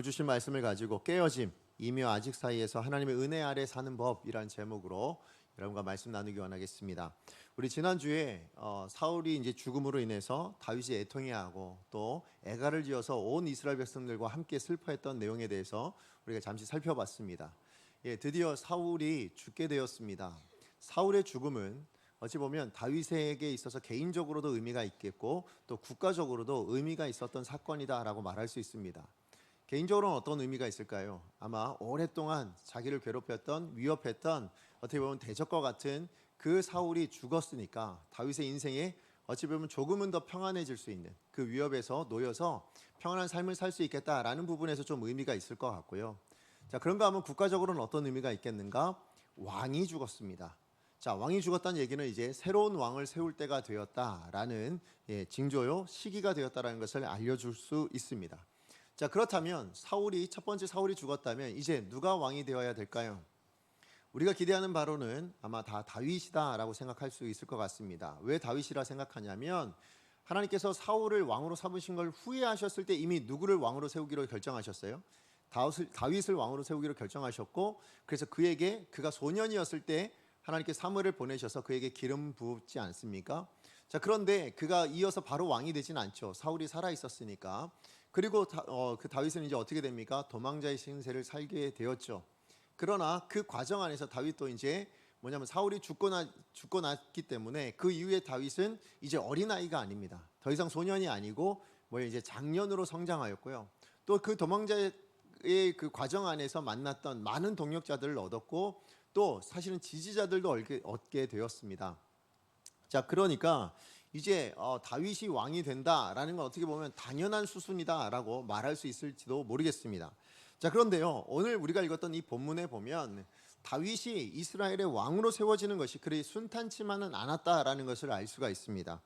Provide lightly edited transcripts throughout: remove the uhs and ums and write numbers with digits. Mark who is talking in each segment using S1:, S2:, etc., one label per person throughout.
S1: 주신 말씀을 가지고 깨어짐, 이며 아직 사이에서 하나님의 은혜 아래 사는 법이라는 제목으로 여러분과 말씀 나누기 원하겠습니다. 우리 지난주에 사울이 이제 죽음으로 인해서 다윗이 애통해하고 또 애가를 지어서 온 이스라엘 백성들과 함께 슬퍼했던 내용에 대해서 우리가 잠시 살펴봤습니다. 드디어 사울이 죽게 되었습니다. 사울의 죽음은 어찌 보면 다윗에게 있어서 개인적으로도 의미가 있겠고 또 국가적으로도 의미가 있었던 사건이다라고 말할 수 있습니다. 개인적으로는 어떤 의미가 있을까요? 아마 오랫동안 자기를 괴롭혔던, 위협했던 어떻게 보면 대적과 같은 그 사울이 죽었으니까 다윗의 인생에 어찌 보면 조금은 더 평안해질 수 있는 그 위협에서 놓여서 평안한 삶을 살 수 있겠다라는 부분에서 좀 의미가 있을 것 같고요. 자, 그런가 하면 국가적으로는 어떤 의미가 있겠는가? 왕이 죽었습니다. 자, 왕이 죽었다는 얘기는 이제 새로운 왕을 세울 때가 되었다라는 징조요, 시기가 되었다라는 것을 알려줄 수 있습니다. 자, 그렇다면 첫 번째 사울이 죽었다면 이제 누가 왕이 되어야 될까요? 우리가 기대하는 바로는 아마 다 다윗이다라고 생각할 수 있을 것 같습니다. 왜 다윗이라 생각하냐면 하나님께서 사울을 왕으로 삼으신 걸 후회하셨을 때 이미 누구를 왕으로 세우기로 결정하셨어요? 다윗을 왕으로 세우기로 결정하셨고, 그래서 그가 소년이었을 때 하나님께 사무엘을 보내셔서 그에게 기름 부었지 않습니까? 자, 그런데 그가 이어서 바로 왕이 되진 않죠. 사울이 살아 있었으니까. 그리고 그 다윗은 이제 어떻게 됩니까? 도망자의 신세를 살게 되었죠. 그러나 그 과정 안에서 다윗도 이제 사울이 죽고 났기 때문에 그 이후에 다윗은 이제 어린아이가 아닙니다. 더 이상 소년이 아니고 이제 장년으로 성장하였고요. 또 그 도망자의 그 과정 안에서 만났던 많은 동력자들을 얻었고 또 사실은 지지자들도 얻게 되었습니다. 자, 그러니까 이제 다윗이 왕이 된다라는 건 어떻게 보면 당연한 수순이다라고 말할 수 있을지도 모르겠습니다. 자, 그런데요, 오늘 우리가 읽었던 이 본문에 보면 다윗이 이스라엘의 왕으로 세워지는 것이 그리 순탄치만은 않았다라는 것을 알 수가 있습니다.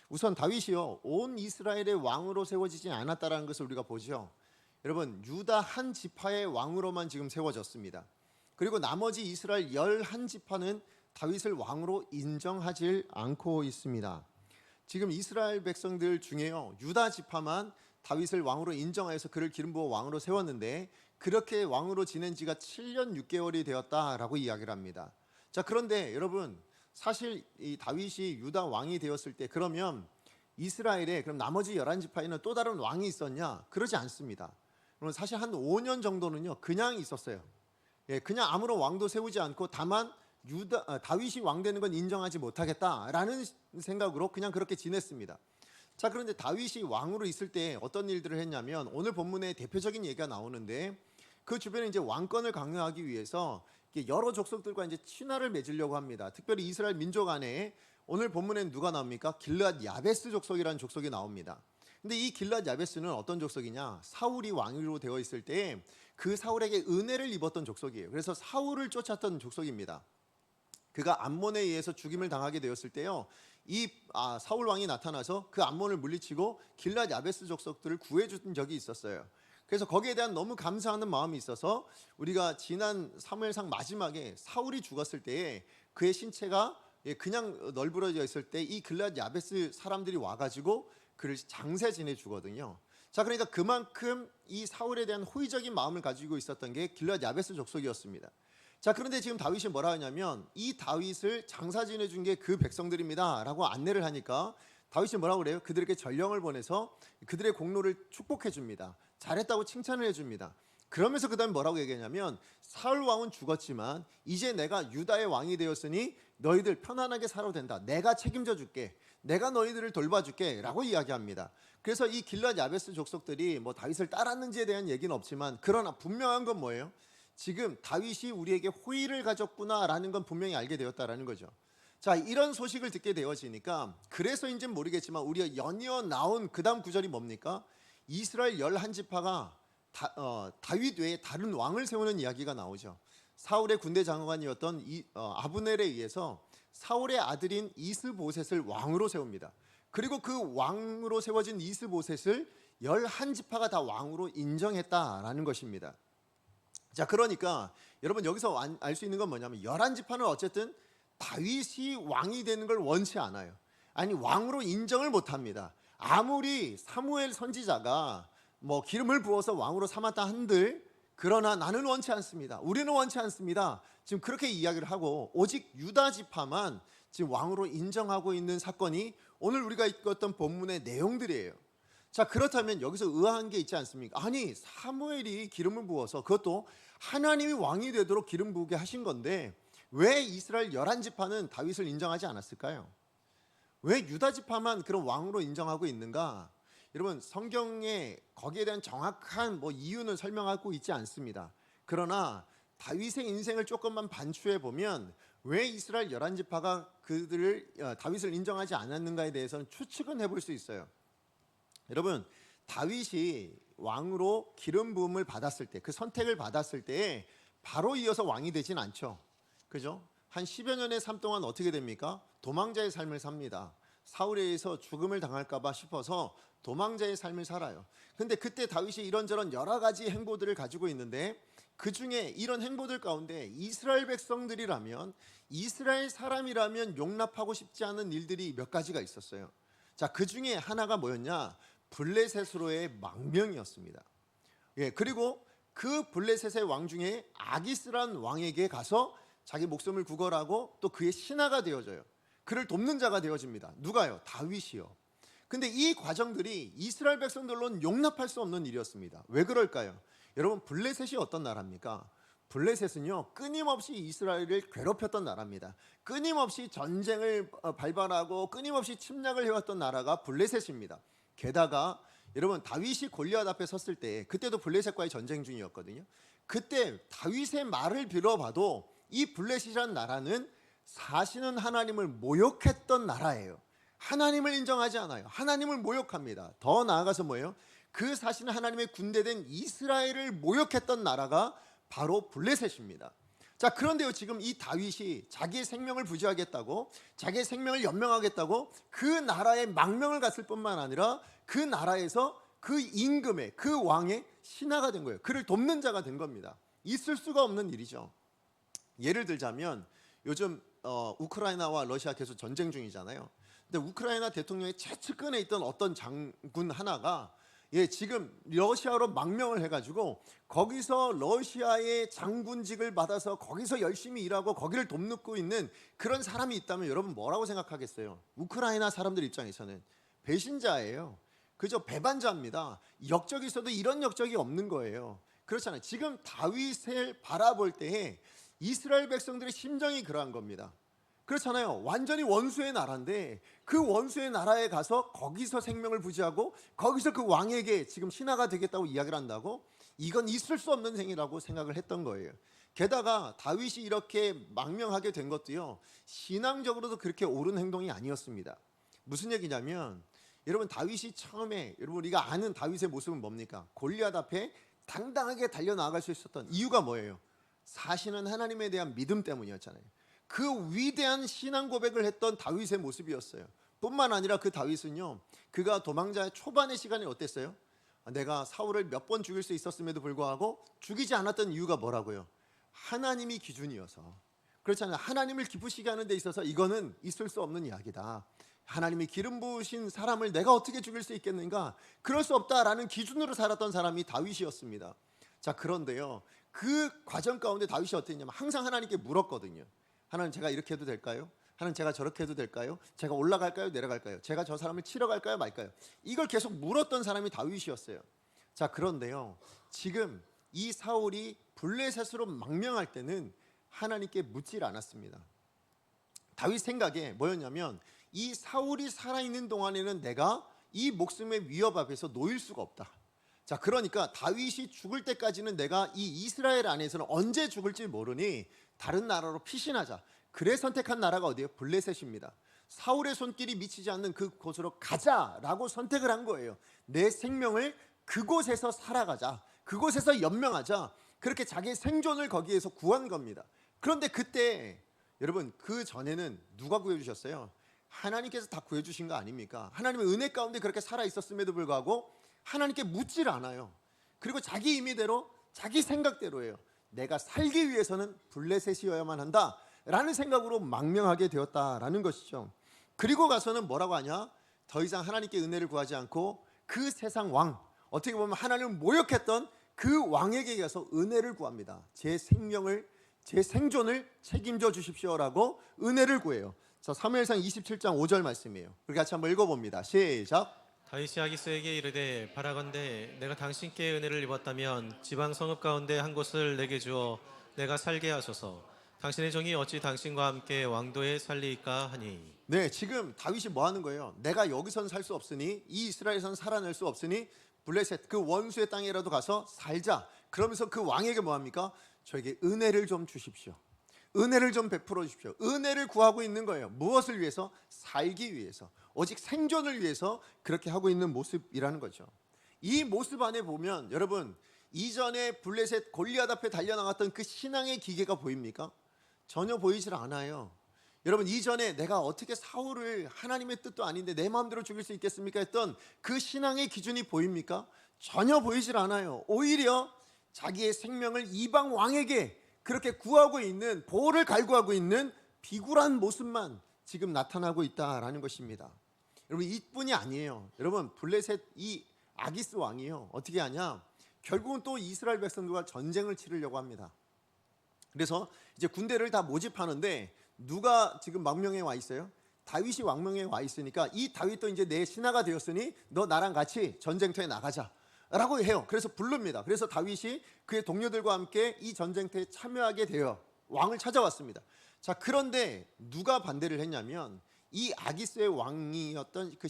S1: 우선 다윗이요, 온 이스라엘의 왕으로 세워지지 않았다라는 것을 우리가 보죠. 여러분, 유다 한 지파의 왕으로만 지금 세워졌습니다. 그리고 나머지 이스라엘 11지파는 다윗을 왕으로 인정하지 않고 있습니다. 지금 이스라엘 백성들 중에요, 유다 지파만 다윗을 왕으로 인정하여서 그를 기름 부어 왕으로 세웠는데 그렇게 왕으로 지낸 지가 7년 6개월이 되었다라고 이야기를 합니다. 자, 그런데 여러분, 사실 이 다윗이 유다 왕이 되었을 때 그러면 이스라엘에 그럼 나머지 11지파에는 또 다른 왕이 있었냐? 그러지 않습니다. 그러면 사실 한 5년 정도는요 그냥 있었어요. 그냥 아무런 왕도 세우지 않고 다만 다윗이 왕 되는 건 인정하지 못하겠다라는 생각으로 그냥 그렇게 지냈습니다. 자, 그런데 다윗이 왕으로 있을 때 어떤 일들을 했냐면 오늘 본문에 대표적인 얘기가 나오는데 그 주변에 이제 왕권을 강요하기 위해서 여러 족속들과 이제 친화를 맺으려고 합니다. 특별히 이스라엘 민족 안에 오늘 본문에는 누가 나옵니까? 길르앗 야베스 족속이라는 족속이 나옵니다. 근데 이 길르앗 야베스는 어떤 족속이냐? 사울이 왕으로 되어 있을 때 그 사울에게 은혜를 입었던 족속이에요. 그래서 사울을 쫓았던 족속입니다. 그가 암몬에 의해서 죽임을 당하게 되었을 때요, 사울 왕이 나타나서 그 암몬을 물리치고 길르앗 야베스 족속들을 구해준 적이 있었어요. 그래서 거기에 대한 너무 감사하는 마음이 있어서 우리가 지난 사무엘상 마지막에 사울이 죽었을 때에 그의 신체가 그냥 널브러져 있을 때 이 길르앗 야베스 사람들이 와가지고 그를 장세 지내 주거든요. 자, 그러니까 그만큼 이 사울에 대한 호의적인 마음을 가지고 있었던 게 길르앗 야베스 족속이었습니다. 자, 그런데 지금 다윗이 뭐라 하냐면 이 다윗을 장사 지내준 게 그 백성들입니다 라고 안내를 하니까 다윗이 뭐라고 그래요? 그들에게 전령을 보내서 그들의 공로를 축복해 줍니다. 잘했다고 칭찬을 해줍니다. 그러면서 그 다음에 뭐라고 얘기하냐면 사울 왕은 죽었지만 이제 내가 유다의 왕이 되었으니 너희들 편안하게 살아도 된다. 내가 책임져 줄게. 내가 너희들을 돌봐줄게 라고 이야기합니다. 그래서 이 길르앗 야베스 족속들이 다윗을 따랐는지에 대한 얘기는 없지만 그러나 분명한 건 뭐예요? 지금 다윗이 우리에게 호의를 가졌구나라는 건 분명히 알게 되었다라는 거죠. 자, 이런 소식을 듣게 되어지니까 그래서인지는 모르겠지만 우리가 연이어 나온 그 다음 구절이 뭡니까? 이스라엘 11지파가 다윗 외에 다른 왕을 세우는 이야기가 나오죠. 사울의 군대 장관이었던 아브넬에 의해서 사울의 아들인 이스보셋을 왕으로 세웁니다. 그리고 그 왕으로 세워진 이스보셋을 11지파가 다 왕으로 인정했다라는 것입니다. 자, 그러니까 여러분 여기서 알 수 있는 건 뭐냐면 11지파는 어쨌든 다윗이 왕이 되는 걸 원치 않아요. 아니, 왕으로 인정을 못합니다. 아무리 사무엘 선지자가 뭐 기름을 부어서 왕으로 삼았다 한들 그러나 나는 원치 않습니다. 우리는 원치 않습니다. 지금 그렇게 이야기를 하고 오직 유다 지파만 지금 왕으로 인정하고 있는 사건이 오늘 우리가 읽었던 본문의 내용들이에요. 자, 그렇다면 여기서 의아한 게 있지 않습니까? 아니, 사무엘이 기름을 부어서 그것도 하나님이 왕이 되도록 기름 부게 하신 건데 왜 이스라엘 11지파는 다윗을 인정하지 않았을까요? 왜 유다 지파만 그런 왕으로 인정하고 있는가? 여러분, 성경에 거기에 대한 정확한 이유는 설명하고 있지 않습니다. 그러나 다윗의 인생을 조금만 반추해 보면 왜 이스라엘 11지파가 다윗을 인정하지 않았는가에 대해서는 추측은 해볼 수 있어요. 여러분, 다윗이 왕으로 기름 부음을 받았을 때, 그 선택을 받았을 때 바로 이어서 왕이 되진 않죠. 그죠? 한 10여 년의 삶 동안 어떻게 됩니까? 도망자의 삶을 삽니다. 사울에 의해서 죽음을 당할까 봐 싶어서 도망자의 삶을 살아요. 근데 그때 다윗이 이런저런 여러 가지 행보들을 가지고 있는데 그 중에 이런 행보들 가운데 이스라엘 백성들이라면, 이스라엘 사람이라면 용납하고 싶지 않은 일들이 몇 가지가 있었어요. 자, 그 중에 하나가 뭐였냐? 블레셋으로의 망명이었습니다. 예, 그리고 그 블레셋의 왕 중에 아기스란 왕에게 가서 자기 목숨을 구걸하고 또 그의 신하가 되어져요. 그를 돕는 자가 되어집니다. 누가요? 다윗이요. 근데 이 과정들이 이스라엘 백성들로는 용납할 수 없는 일이었습니다. 왜 그럴까요? 여러분, 블레셋이 어떤 나라입니까? 블레셋은요, 끊임없이 이스라엘을 괴롭혔던 나라입니다. 끊임없이 전쟁을 발발하고 끊임없이 침략을 해왔던 나라가 블레셋입니다. 게다가 여러분, 다윗이 골리앗 앞에 섰을 때 그때도 블레셋과의 전쟁 중이었거든요. 그때 다윗의 말을 빌어봐도 이 블레셋이라는 나라는 사시는 하나님을 모욕했던 나라예요. 하나님을 인정하지 않아요. 하나님을 모욕합니다. 더 나아가서 뭐예요? 그 사시는 하나님의 군대된 이스라엘을 모욕했던 나라가 바로 블레셋입니다. 자, 그런데요, 지금 이 다윗이 자기의 생명을 부지하겠다고, 자기의 생명을 연명하겠다고 그 나라에 망명을 갔을 뿐만 아니라 그 나라에서 그 임금의, 그 왕의 신하가 된 거예요. 그를 돕는 자가 된 겁니다. 있을 수가 없는 일이죠. 예를 들자면 요즘 우크라이나와 러시아 계속 전쟁 중이잖아요. 근데 우크라이나 대통령의 최측근에 있던 어떤 장군 하나가 지금 러시아로 망명을 해가지고 거기서 러시아의 장군직을 받아서 거기서 열심히 일하고 거기를 돕고 있는 그런 사람이 있다면 여러분 뭐라고 생각하겠어요? 우크라이나 사람들 입장에서는 배신자예요. 그저 배반자입니다. 역적이 있어도 이런 역적이 없는 거예요. 그렇잖아요. 지금 다윗을 바라볼 때에 이스라엘 백성들의 심정이 그러한 겁니다. 그렇잖아요. 완전히 원수의 나라인데 그 원수의 나라에 가서 거기서 생명을 부지하고 거기서 그 왕에게 지금 신하가 되겠다고 이야기를 한다고? 이건 있을 수 없는 행위라고 생각을 했던 거예요. 게다가 다윗이 이렇게 망명하게 된 것도요, 신앙적으로도 그렇게 옳은 행동이 아니었습니다. 무슨 얘기냐면 여러분, 다윗이 처음에 여러분 우리가 아는 다윗의 모습은 뭡니까? 골리앗 앞에 당당하게 달려나갈 수 있었던 이유가 뭐예요? 사시는 하나님에 대한 믿음 때문이었잖아요. 그 위대한 신앙 고백을 했던 다윗의 모습이었어요. 뿐만 아니라 그 다윗은요, 그가 도망자의 초반의 시간이 어땠어요? 내가 사울을 몇 번 죽일 수 있었음에도 불구하고 죽이지 않았던 이유가 뭐라고요? 하나님이 기준이어서. 그렇잖아요. 하나님을 기쁘시게 하는 데 있어서 이거는 있을 수 없는 이야기다. 하나님이 기름 부으신 사람을 내가 어떻게 죽일 수 있겠는가? 그럴 수 없다라는 기준으로 살았던 사람이 다윗이었습니다. 자, 그런데요, 그 과정 가운데 다윗이 어땠냐면 항상 하나님께 물었거든요. 하나님, 제가 이렇게 해도 될까요? 하나님, 제가 저렇게 해도 될까요? 제가 올라갈까요? 내려갈까요? 제가 저 사람을 치러 갈까요? 말까요? 이걸 계속 물었던 사람이 다윗이었어요. 자, 그런데요, 지금 이 사울이 블레셋으로 망명할 때는 하나님께 묻질 않았습니다. 다윗 생각에 뭐였냐면 이 사울이 살아있는 동안에는 내가 이 목숨의 위협 앞에서 놓일 수가 없다. 자, 그러니까 다윗이 죽을 때까지는 내가 이 이스라엘 안에서는 언제 죽을지 모르니 다른 나라로 피신하자. 그래 선택한 나라가 어디예요? 블레셋입니다. 사울의 손길이 미치지 않는 그곳으로 가자라고 선택을 한 거예요. 내 생명을 그곳에서 살아가자. 그곳에서 연명하자. 그렇게 자기의 생존을 거기에서 구한 겁니다. 그런데 그때 여러분, 그 전에는 누가 구해주셨어요? 하나님께서 다 구해주신 거 아닙니까? 하나님의 은혜 가운데 그렇게 살아있었음에도 불구하고 하나님께 묻질 않아요. 그리고 자기 임의대로, 자기 생각대로예요. 내가 살기 위해서는 블레셋이어야만 한다 라는 생각으로 망명하게 되었다라는 것이죠. 그리고 가서는 뭐라고 하냐? 더 이상 하나님께 은혜를 구하지 않고 그 세상 왕, 어떻게 보면 하나님을 모욕했던 그 왕에게 가서 은혜를 구합니다. 제 생명을, 제 생존을 책임져 주십시오라고 은혜를 구해요. 자, 사무엘상 27장 5절 말씀이에요. 우리 같이 한번 읽어봅니다. 시작.
S2: 다윗이 아기스에게 이르되 바라건대 내가 당신께 은혜를 입었다면 지방 성읍 가운데 한 곳을 내게 주어 내가 살게 하소서. 당신의 종이 어찌 당신과 함께 왕도에 살리이까 하니.
S1: 네, 지금 다윗이 뭐 하는 거예요? 내가 여기선 살 수 없으니, 이 이스라엘에선 살아낼 수 없으니 블레셋 그 원수의 땅이라도 가서 살자. 그러면서 그 왕에게 뭐 합니까? 저에게 은혜를 좀 주십시오. 은혜를 좀 베풀어 주십시오. 은혜를 구하고 있는 거예요. 무엇을 위해서? 살기 위해서, 오직 생존을 위해서 그렇게 하고 있는 모습이라는 거죠. 이 모습 안에 보면 여러분, 이전에 블레셋 골리앗 앞에 달려나갔던 그 신앙의 기계가 보입니까? 전혀 보이질 않아요. 여러분, 이전에 내가 어떻게 사울을 하나님의 뜻도 아닌데 내 마음대로 죽일 수 있겠습니까 했던 그 신앙의 기준이 보입니까? 전혀 보이질 않아요. 오히려 자기의 생명을 이방 왕에게 그렇게 구하고 있는, 보호를 갈구하고 있는 비굴한 모습만 지금 나타나고 있다라는 것입니다. 여러분, 이뿐이 아니에요. 여러분, 블레셋 이 아기스 왕이요, 어떻게 하냐? 결국은 또 이스라엘 백성들과 전쟁을 치르려고 합니다. 그래서 이제 군대를 다 모집하는데 누가 지금 왕명에 와 있어요? 다윗이 왕명에 와 있으니까 이 다윗도 이제 내 신하가 되었으니 너 나랑 같이 전쟁터에 나가자 라고 해요. 그래서 부릅니다. 그래서 다윗이 그의 동료들과 함께 이 전쟁터에 참여하게 되어 왕을 찾아왔습니다. 자, 그런데 누가 반대를 했냐면 이 아기스의 왕이었던 그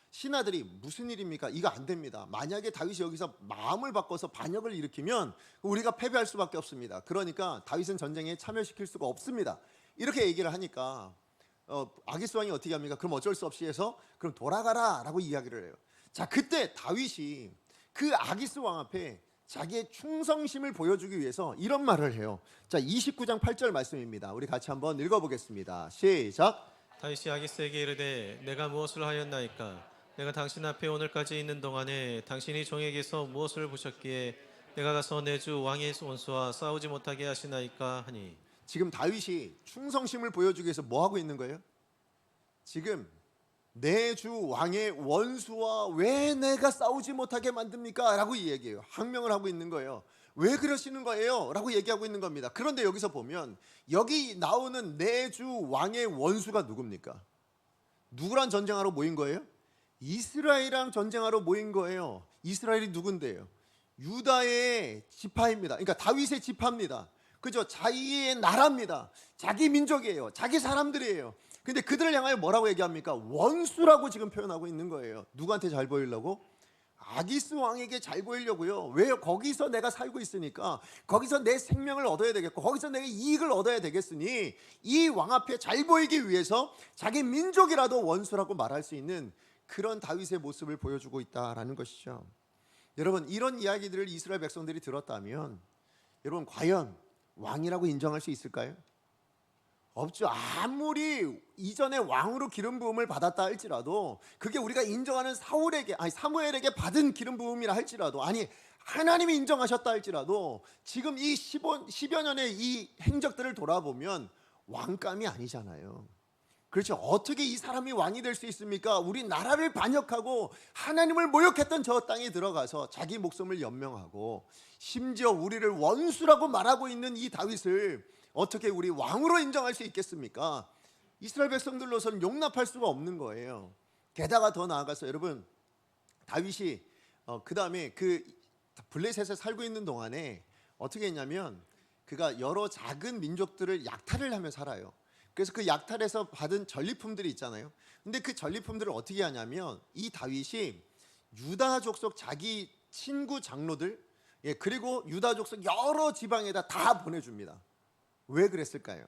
S1: 신하들이 무슨 일입니까? 이거 안 됩니다. 만약에 다윗이 여기서 마음을 바꿔서 반역을 일으키면 우리가 패배할 수밖에 없습니다. 그러니까 다윗은 전쟁에 참여시킬 수가 없습니다. 이렇게 얘기를 하니까 아기스 왕이 어떻게 합니까? 그럼 어쩔 수 없이 해서 그럼 돌아가라 라고 이야기를 해요. 자, 그때 다윗이 그 아기스 왕 앞에 자기의 충성심을 보여주기 위해서 이런 말을 해요. 자, 29장 8절 말씀입니다. 우리 같이 한번 읽어보겠습니다. 시작.
S2: 다윗이 아기스에게 이르되 내가 무엇을 하였나이까. 내가 당신 앞에 오늘까지 있는 동안에 당신이 종에게서 무엇을 보셨기에 내가 가서 내 주 왕의 원수와 싸우지 못하게 하시나이까 하니.
S1: 지금 다윗이 충성심을 보여주기 위해서 뭐 하고 있는 거예요? 지금 내 주 왕의 원수와 왜 내가 싸우지 못하게 만듭니까? 라고 얘기해요. 항명을 하고 있는 거예요. 왜 그러시는 거예요? 라고 얘기하고 있는 겁니다. 그런데 여기서 보면 여기 나오는 내 주 왕의 원수가 누굽니까? 누구랑 전쟁하러 모인 거예요? 이스라엘이랑 전쟁하러 모인 거예요. 이스라엘이 누군데요? 유다의 지파입니다. 그러니까 다윗의 지파입니다. 그죠? 자기의 나라입니다. 자기 민족이에요. 자기 사람들이에요. 근데 그들을 향하여 뭐라고 얘기합니까? 원수라고 지금 표현하고 있는 거예요. 누구한테 잘 보이려고? 아기스 왕에게 잘 보이려고요. 왜요? 거기서 내가 살고 있으니까, 거기서 내 생명을 얻어야 되겠고, 거기서 내가 이익을 얻어야 되겠으니 이 왕 앞에 잘 보이기 위해서 자기 민족이라도 원수라고 말할 수 있는 그런 다윗의 모습을 보여주고 있다라는 것이죠. 여러분, 이런 이야기들을 이스라엘 백성들이 들었다면 여러분, 과연 왕이라고 인정할 수 있을까요? 없죠. 아무리 이전에 왕으로 기름 부음을 받았다 할지라도, 그게 우리가 인정하는 사무엘에게 받은 기름 부음이라 할지라도, 아니 하나님이 인정하셨다 할지라도 지금 이 10여 년의 이 행적들을 돌아보면 왕감이 아니잖아요. 그렇죠. 어떻게 이 사람이 왕이 될 수 있습니까? 우리 나라를 반역하고 하나님을 모욕했던 저 땅에 들어가서 자기 목숨을 연명하고 심지어 우리를 원수라고 말하고 있는 이 다윗을 어떻게 우리 왕으로 인정할 수 있겠습니까? 이스라엘 백성들로서는 용납할 수가 없는 거예요. 게다가 더 나아가서 여러분, 다윗이 그 다음에 그 블레셋에 살고 있는 동안에 어떻게 했냐면 그가 여러 작은 민족들을 약탈을 하며 살아요. 그래서 그 약탈에서 받은 전리품들이 있잖아요. 근데 그 전리품들을 어떻게 하냐면 이 다윗이 유다 족속 자기 친구 장로들, 그리고 유다 족속 여러 지방에다 다 보내줍니다. 왜 그랬을까요?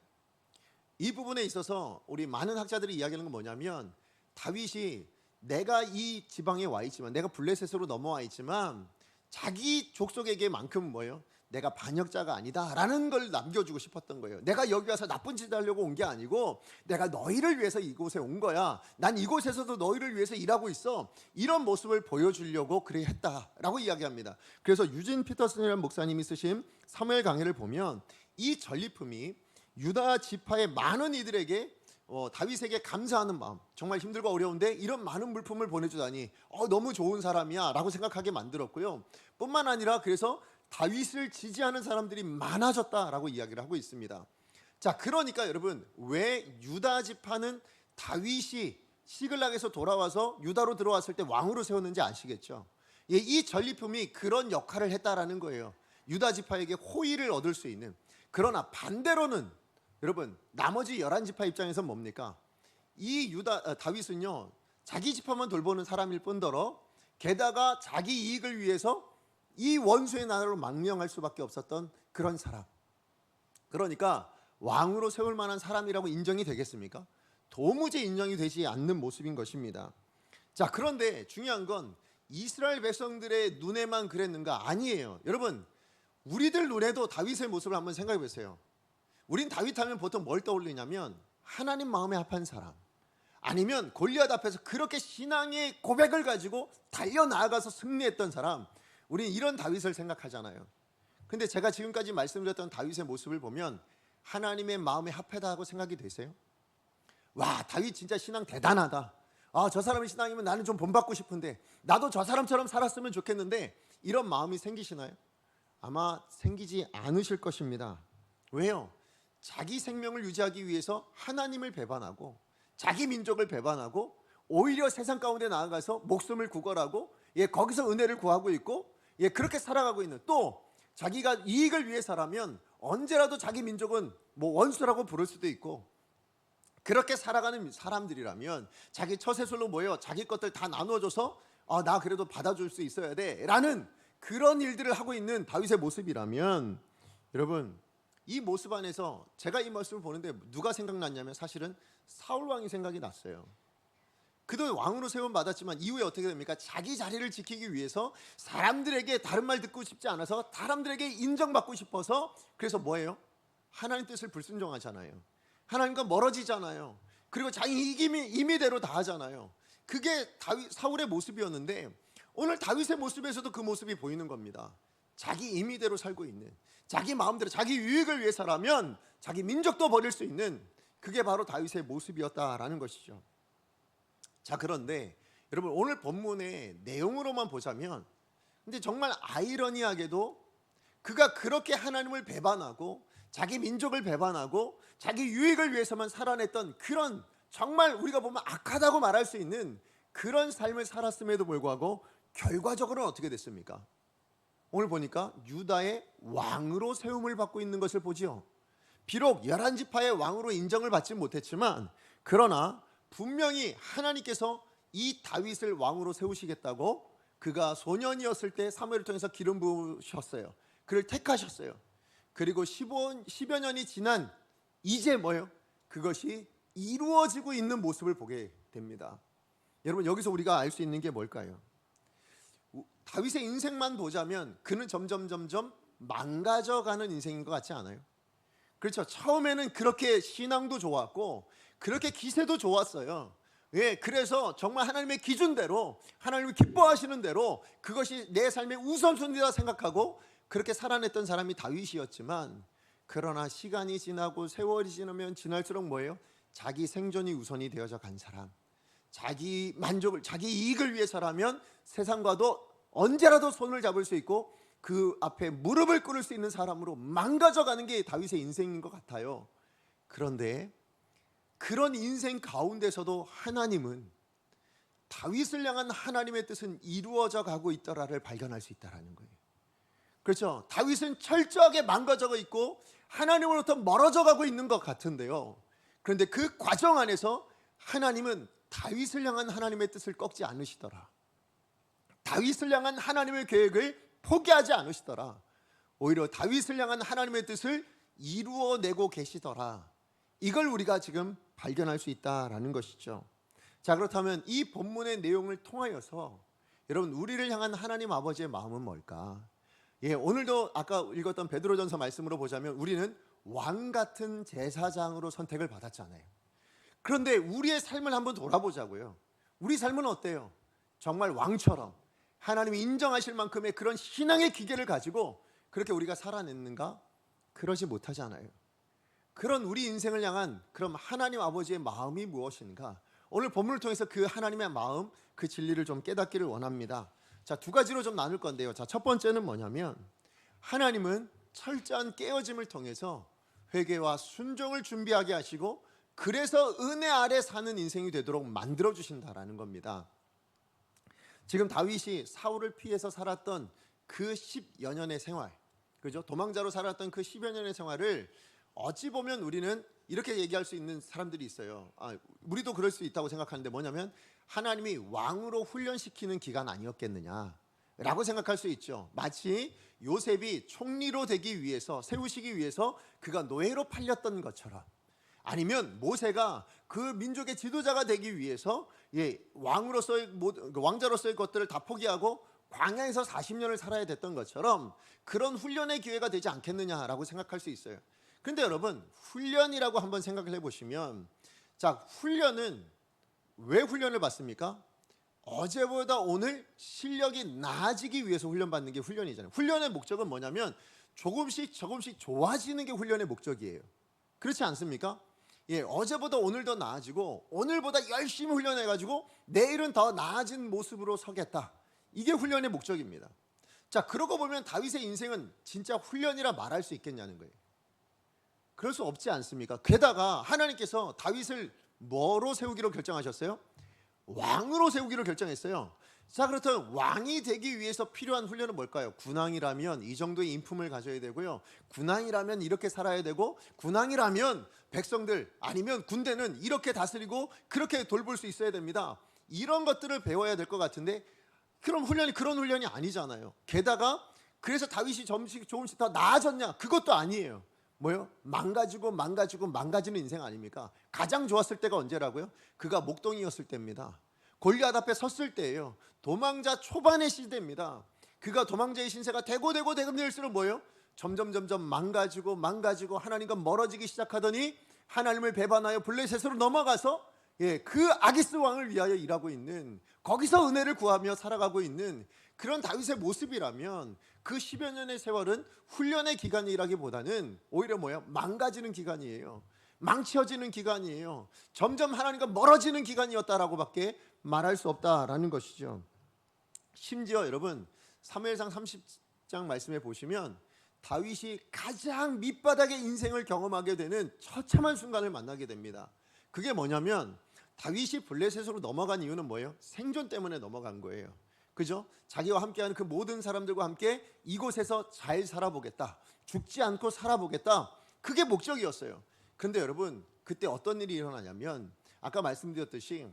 S1: 이 부분에 있어서 우리 많은 학자들이 이야기하는 건 뭐냐면, 다윗이 내가 이 지방에 와 있지만, 내가 블레셋으로 넘어와 있지만 자기 족속에게만큼 뭐예요? 내가 반역자가 아니다 라는 걸 남겨주고 싶었던 거예요. 내가 여기 와서 나쁜 짓 하려고 온 게 아니고 내가 너희를 위해서 이곳에 온 거야. 난 이곳에서도 너희를 위해서 일하고 있어. 이런 모습을 보여주려고 그래 했다라고 이야기합니다. 그래서 유진 피터슨이라는 목사님이 쓰신 사무엘 강해를 보면 이 전리품이 유다 지파의 많은 이들에게 다윗에게 감사하는 마음, 정말 힘들고 어려운데 이런 많은 물품을 보내주다니 너무 좋은 사람이야 라고 생각하게 만들었고요. 뿐만 아니라 그래서 다윗을 지지하는 사람들이 많아졌다라고 이야기를 하고 있습니다. 자, 그러니까 여러분, 왜 유다 지파는 다윗이 시글락에서 돌아와서 유다로 들어왔을 때 왕으로 세웠는지 아시겠죠? 예, 이 전리품이 그런 역할을 했다라는 거예요. 유다 지파에게 호의를 얻을 수 있는. 그러나 반대로는 여러분, 나머지 11지파 입장에서는 뭡니까? 이 다윗은요, 자기 지파만 돌보는 사람일 뿐더러 게다가 자기 이익을 위해서 이 원수의 나라로 망명할 수밖에 없었던 그런 사람. 그러니까 왕으로 세울 만한 사람이라고 인정이 되겠습니까? 도무지 인정이 되지 않는 모습인 것입니다. 자, 그런데 중요한 건 이스라엘 백성들의 눈에만 그랬는가? 아니에요. 여러분, 우리들 눈에도 다윗의 모습을 한번 생각해 보세요. 우린 다윗 하면 보통 뭘 떠올리냐면 하나님 마음에 합한 사람, 아니면 골리앗 앞에서 그렇게 신앙의 고백을 가지고 달려나가서 승리했던 사람, 우린 이런 다윗을 생각하잖아요. 근데 제가 지금까지 말씀드렸던 다윗의 모습을 보면 하나님의 마음에 합하다고 생각이 되세요? 와, 다윗 진짜 신앙 대단하다. 저 사람의 신앙이면 나는 좀 본받고 싶은데, 나도 저 사람처럼 살았으면 좋겠는데, 이런 마음이 생기시나요? 아마 생기지 않으실 것입니다. 왜요? 자기 생명을 유지하기 위해서 하나님을 배반하고 자기 민족을 배반하고 오히려 세상 가운데 나아가서 목숨을 구걸하고 거기서 은혜를 구하고 있고 그렇게 살아가고 있는, 또 자기가 이익을 위해서라면 언제라도 자기 민족은 원수라고 부를 수도 있고, 그렇게 살아가는 사람들이라면 자기 처세술로 모여 자기 것들 다 나눠줘서 나 그래도 받아줄 수 있어야 돼 라는 그런 일들을 하고 있는 다윗의 모습이라면, 여러분, 이 모습 안에서 제가 이 모습을 보는데 누가 생각났냐면 사실은 사울 왕이 생각이 났어요. 그도 왕으로 세움 받았지만 이후에 어떻게 됩니까? 자기 자리를 지키기 위해서 사람들에게 다른 말 듣고 싶지 않아서 사람들에게 인정받고 싶어서, 그래서 뭐예요? 하나님 뜻을 불순종하잖아요. 하나님과 멀어지잖아요. 그리고 자기 임의대로 다 하잖아요. 그게 사울의 모습이었는데 오늘 다윗의 모습에서도 그 모습이 보이는 겁니다. 자기 임의대로 살고 있는, 자기 마음대로 자기 유익을 위해서라면 자기 민족도 버릴 수 있는, 그게 바로 다윗의 모습이었다라는 것이죠. 자, 그런데 여러분, 오늘 본문의 내용으로만 보자면 근데 정말 아이러니하게도 그가 그렇게 하나님을 배반하고 자기 민족을 배반하고 자기 유익을 위해서만 살아냈던 그런, 정말 우리가 보면 악하다고 말할 수 있는 그런 삶을 살았음에도 불구하고 결과적으로는 어떻게 됐습니까? 오늘 보니까 유다의 왕으로 세움을 받고 있는 것을 보지요. 비록 11지파의 왕으로 인정을 받지 못했지만, 그러나 분명히 하나님께서 이 다윗을 왕으로 세우시겠다고 그가 소년이었을 때 사무엘을 통해서 기름 부으셨어요. 그를 택하셨어요. 그리고 10여 년이 지난 이제 뭐예요? 그것이 이루어지고 있는 모습을 보게 됩니다. 여러분, 여기서 우리가 알 수 있는 게 뭘까요? 다윗의 인생만 보자면 그는 점점 망가져가는 인생인 것 같지 않아요? 그렇죠. 처음에는 그렇게 신앙도 좋았고 그렇게 기세도 좋았어요. 그래서 정말 하나님의 기준대로, 하나님이 기뻐하시는 대로 그것이 내 삶의 우선순위다 생각하고 그렇게 살아냈던 사람이 다윗이었지만, 그러나 시간이 지나고 세월이 지나면 지날수록 뭐예요? 자기 생존이 우선이 되어져 간 사람, 자기 만족을, 자기 이익을 위해서라면 세상과도 언제라도 손을 잡을 수 있고 그 앞에 무릎을 꿇을 수 있는 사람으로 망가져가는 게 다윗의 인생인 것 같아요. 그런데 그런 인생 가운데서도 하나님은, 다윗을 향한 하나님의 뜻은 이루어져 가고 있더라를 발견할 수 있다는 거예요. 그렇죠. 다윗은 철저하게 망가져 있고 하나님으로부터 멀어져 가고 있는 것 같은데요, 그런데 그 과정 안에서 하나님은 다윗을 향한 하나님의 뜻을 꺾지 않으시더라. 다윗을 향한 하나님의 계획을 포기하지 않으시더라. 오히려 다윗을 향한 하나님의 뜻을 이루어내고 계시더라. 이걸 우리가 지금 발견할 수 있다라는 것이죠. 자, 그렇다면 이 본문의 내용을 통하여서 여러분, 우리를 향한 하나님 아버지의 마음은 뭘까? 오늘도 아까 읽었던 베드로전서 말씀으로 보자면 우리는 왕 같은 제사장으로 선택을 받았잖아요. 그런데 우리의 삶을 한번 돌아보자고요. 우리 삶은 어때요? 정말 왕처럼 하나님이 인정하실 만큼의 그런 신앙의 기계를 가지고 그렇게 우리가 살아냈는가? 그러지 못하잖아요. 그런 우리 인생을 향한 그럼 하나님 아버지의 마음이 무엇인가? 오늘 본문을 통해서 그 하나님의 마음, 그 진리를 좀 깨닫기를 원합니다. 자, 두 가지로 좀 나눌 건데요. 자, 첫 번째는 뭐냐면 하나님은 철저한 깨어짐을 통해서 회개와 순종을 준비하게 하시고 그래서 은혜 아래 사는 인생이 되도록 만들어 주신다라는 겁니다. 지금 다윗이 사울을 피해서 살았던 그 10여 년의 생활, 그죠? 도망자로 살았던 그 10여 년의 생활을 어찌 보면 우리는 이렇게 얘기할 수 있는 사람들이 있어요. 우리도 그럴 수 있다고 생각하는데 뭐냐면 하나님이 왕으로 훈련시키는 기간 아니었겠느냐라고 생각할 수 있죠. 마치 요셉이 총리로 되기 위해서 세우시기 위해서 그가 노예로 팔렸던 것처럼, 아니면 모세가 그 민족의 지도자가 되기 위해서 왕으로서의 왕자로서의 것들을 다 포기하고 광야에서 40년을 살아야 됐던 것처럼 그런 훈련의 기회가 되지 않겠느냐라고 생각할 수 있어요. 그런데 여러분, 훈련이라고 한번 생각을 해보시면, 자, 훈련은 왜 훈련을 받습니까? 어제보다 오늘 실력이 나아지기 위해서 훈련받는 게 훈련이잖아요. 훈련의 목적은 뭐냐면 조금씩 좋아지는 게 훈련의 목적이에요. 그렇지 않습니까? 어제보다 오늘 더 나아지고 오늘보다 열심히 훈련해가지고 내일은 더 나아진 모습으로 서겠다. 이게 훈련의 목적입니다. 자, 그러고 보면 다윗의 인생은 진짜 훈련이라 말할 수 있겠냐는 거예요. 그럴 수 없지 않습니까? 게다가 하나님께서 다윗을 뭐로 세우기로 결정하셨어요? 왕으로 세우기로 결정했어요. 자, 그렇다면 왕이 되기 위해서 필요한 훈련은 뭘까요? 군왕이라면 이 정도의 인품을 가져야 되고요. 군왕이라면 이렇게 살아야 되고, 군왕이라면 백성들 아니면 군대는 이렇게 다스리고 그렇게 돌볼 수 있어야 됩니다. 이런 것들을 배워야 될 것 같은데, 그럼 훈련이 그런 훈련이 아니잖아요. 게다가 그래서 다윗이 조금씩 더 나아졌냐? 그것도 아니에요. 뭐요? 망가지는 인생 아닙니까? 가장 좋았을 때가 언제라고요? 그가 목동이었을 때입니다. 골리앗 앞에 섰을 때예요. 도망자 초반의 시대입니다. 그가 도망자의 신세가 되고 될수록 뭐예요? 점점 망가지고 하나님과 멀어지기 시작하더니 하나님을 배반하여 블레셋으로 넘어가서 그 아기스 왕을 위하여 일하고 있는, 거기서 은혜를 구하며 살아가고 있는 그런 다윗의 모습이라면 그 10여 년의 세월은 훈련의 기간이라기보다는 오히려 뭐예요? 망가지는 기간이에요. 망쳐지는 기간이에요. 점점 하나님과 멀어지는 기간이었다라고 밖에 말할 수 없다라는 것이죠. 심지어 여러분, 사무엘상 30장 말씀에 보시면 다윗이 가장 밑바닥의 인생을 경험하게 되는 처참한 순간을 만나게 됩니다. 그게 뭐냐면 다윗이 블레셋으로 넘어간 이유는 뭐예요? 생존 때문에 넘어간 거예요. 그죠? 자기와 함께하는 그 모든 사람들과 함께 이곳에서 잘 살아보겠다, 죽지 않고 살아보겠다, 그게 목적이었어요. 그런데 여러분, 그때 어떤 일이 일어나냐면 아까 말씀드렸듯이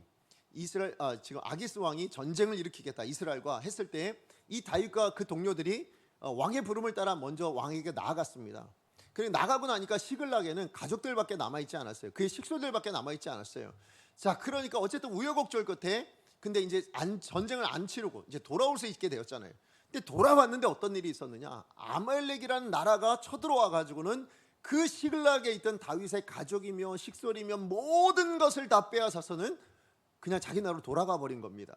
S1: 지금 아기스 왕이 전쟁을 일으키겠다 이스라엘과 했을 때 이 다윗과 그 동료들이 왕의 부름을 따라 먼저 왕에게 나아갔습니다. 그리고 나가고 나니까 시글락에는 가족들밖에 남아있지 않았어요. 그의 식소들밖에 남아있지 않았어요. 자, 그러니까 어쨌든 우여곡절 끝에 근데 이제 전쟁을 안 치르고 이제 돌아올 수 있게 되었잖아요. 근데 돌아왔는데 어떤 일이 있었느냐? 아말렉이라는 나라가 쳐들어와 가지고는 그 시글락에 있던 다윗의 가족이며 식솔이며 모든 것을 다 빼앗아서는 그냥 자기 나라로 돌아가 버린 겁니다.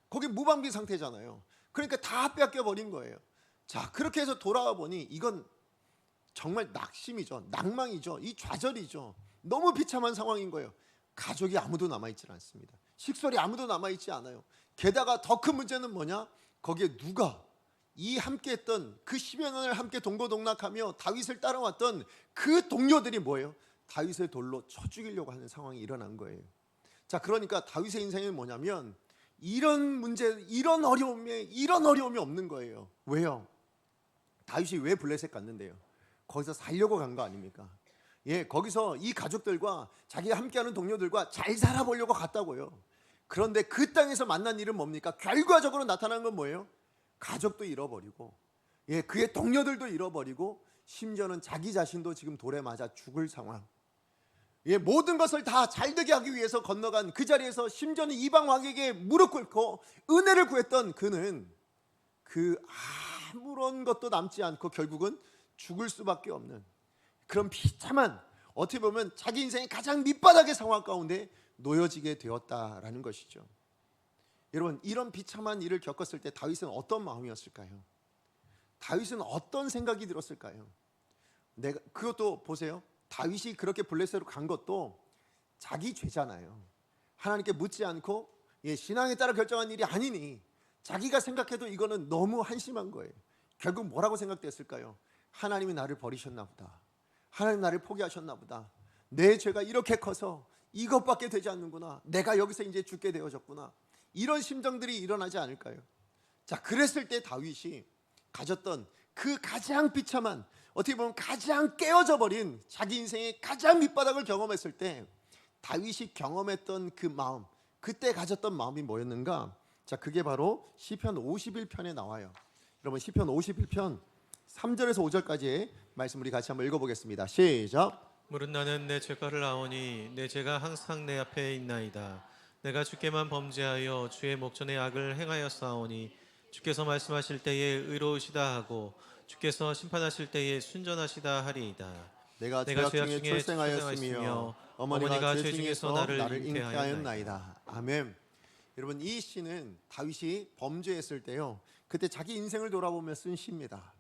S1: 거기 무방비 상태잖아요. 그러니까 다 뺏겨 버린 거예요. 자, 그렇게 해서 돌아와 보니 이건 정말 낙심이죠. 낭망이죠. 이 좌절이죠. 너무 비참한 상황인 거예요. 가족이 아무도 남아있지 않습니다. 식솔이 아무도 남아있지 않아요. 게다가 더 큰 문제는 뭐냐? 거기에 누가 이 함께했던 그 10여 년을 함께 동고동락하며 다윗을 따라왔던 그 동료들이 뭐예요? 다윗을 돌로 쳐 죽이려고 하는 상황이 일어난 거예요. 자, 그러니까 다윗의 인생이 뭐냐면 이런 문제, 이런 어려움이 없는 거예요. 왜요? 다윗이 왜 블레셋 갔는데요? 거기서 살려고 간 거 아닙니까? 거기서 이 가족들과 자기가 함께하는 동료들과 잘 살아보려고 갔다고요. 그런데 그 땅에서 만난 일은 뭡니까? 결과적으로 나타난 건 뭐예요? 가족도 잃어버리고, 그의 동료들도 잃어버리고, 심지어는 자기 자신도 지금 돌에 맞아 죽을 상황. 모든 것을 다 잘되게 하기 위해서 건너간 그 자리에서 심지어는 이방 왕에게 무릎 꿇고 은혜를 구했던 그는 그 아무런 것도 남지 않고 결국은 죽을 수밖에 없는 그런 비참한, 어떻게 보면 자기 인생의 가장 밑바닥의 상황 가운데 놓여지게 되었다라는 것이죠. 여러분, 이런 비참한 일을 겪었을 때 다윗은 어떤 마음이었을까요? 다윗은 어떤 생각이 들었을까요? 그것도 보세요. 다윗이 그렇게 블레셋으로 간 것도 자기 죄잖아요. 하나님께 묻지 않고 신앙에 따라 결정한 일이 아니니 자기가 생각해도 이거는 너무 한심한 거예요. 결국 뭐라고 생각됐을까요? 하나님이 나를 버리셨나 보다. 하나님 나를 포기하셨나 보다. 내 죄가 이렇게 커서 이것밖에 되지 않는구나. 내가 여기서 이제 죽게 되어졌구나. 이런 심정들이 일어나지 않을까요? 자, 그랬을 때 다윗이 가졌던 그 가장 비참한, 어떻게 보면 가장 깨어져 버린 자기 인생의 가장 밑바닥을 경험했을 때 다윗이 경험했던 그 마음, 그때 가졌던 마음이 뭐였는가? 자, 그게 바로 시편 51편에 나와요. 여러분, 시편 51편 3절에서 5절까지의 말씀 우리 같이 한번 읽어보겠습니다. 시작.
S2: 무릇 나는 내 죄가를 아오니 내 죄가 항상 내 앞에 있나이다. 내가 주께만 범죄하여 주의 목전에 악을 행하였사오니 주께서 말씀하실 때에 의로우시다 하고 주께서 심판하실 때에 순전하시다 하리이다.
S1: 내가 죄악 중에 출생하였으며 어머니가 죄 중에서 나를 잉태하였나이다. 아멘. 여러분, 이 시는 다윗이 범죄했을 때요, 그때 자기 인생을 돌아보며 쓴 시입니다.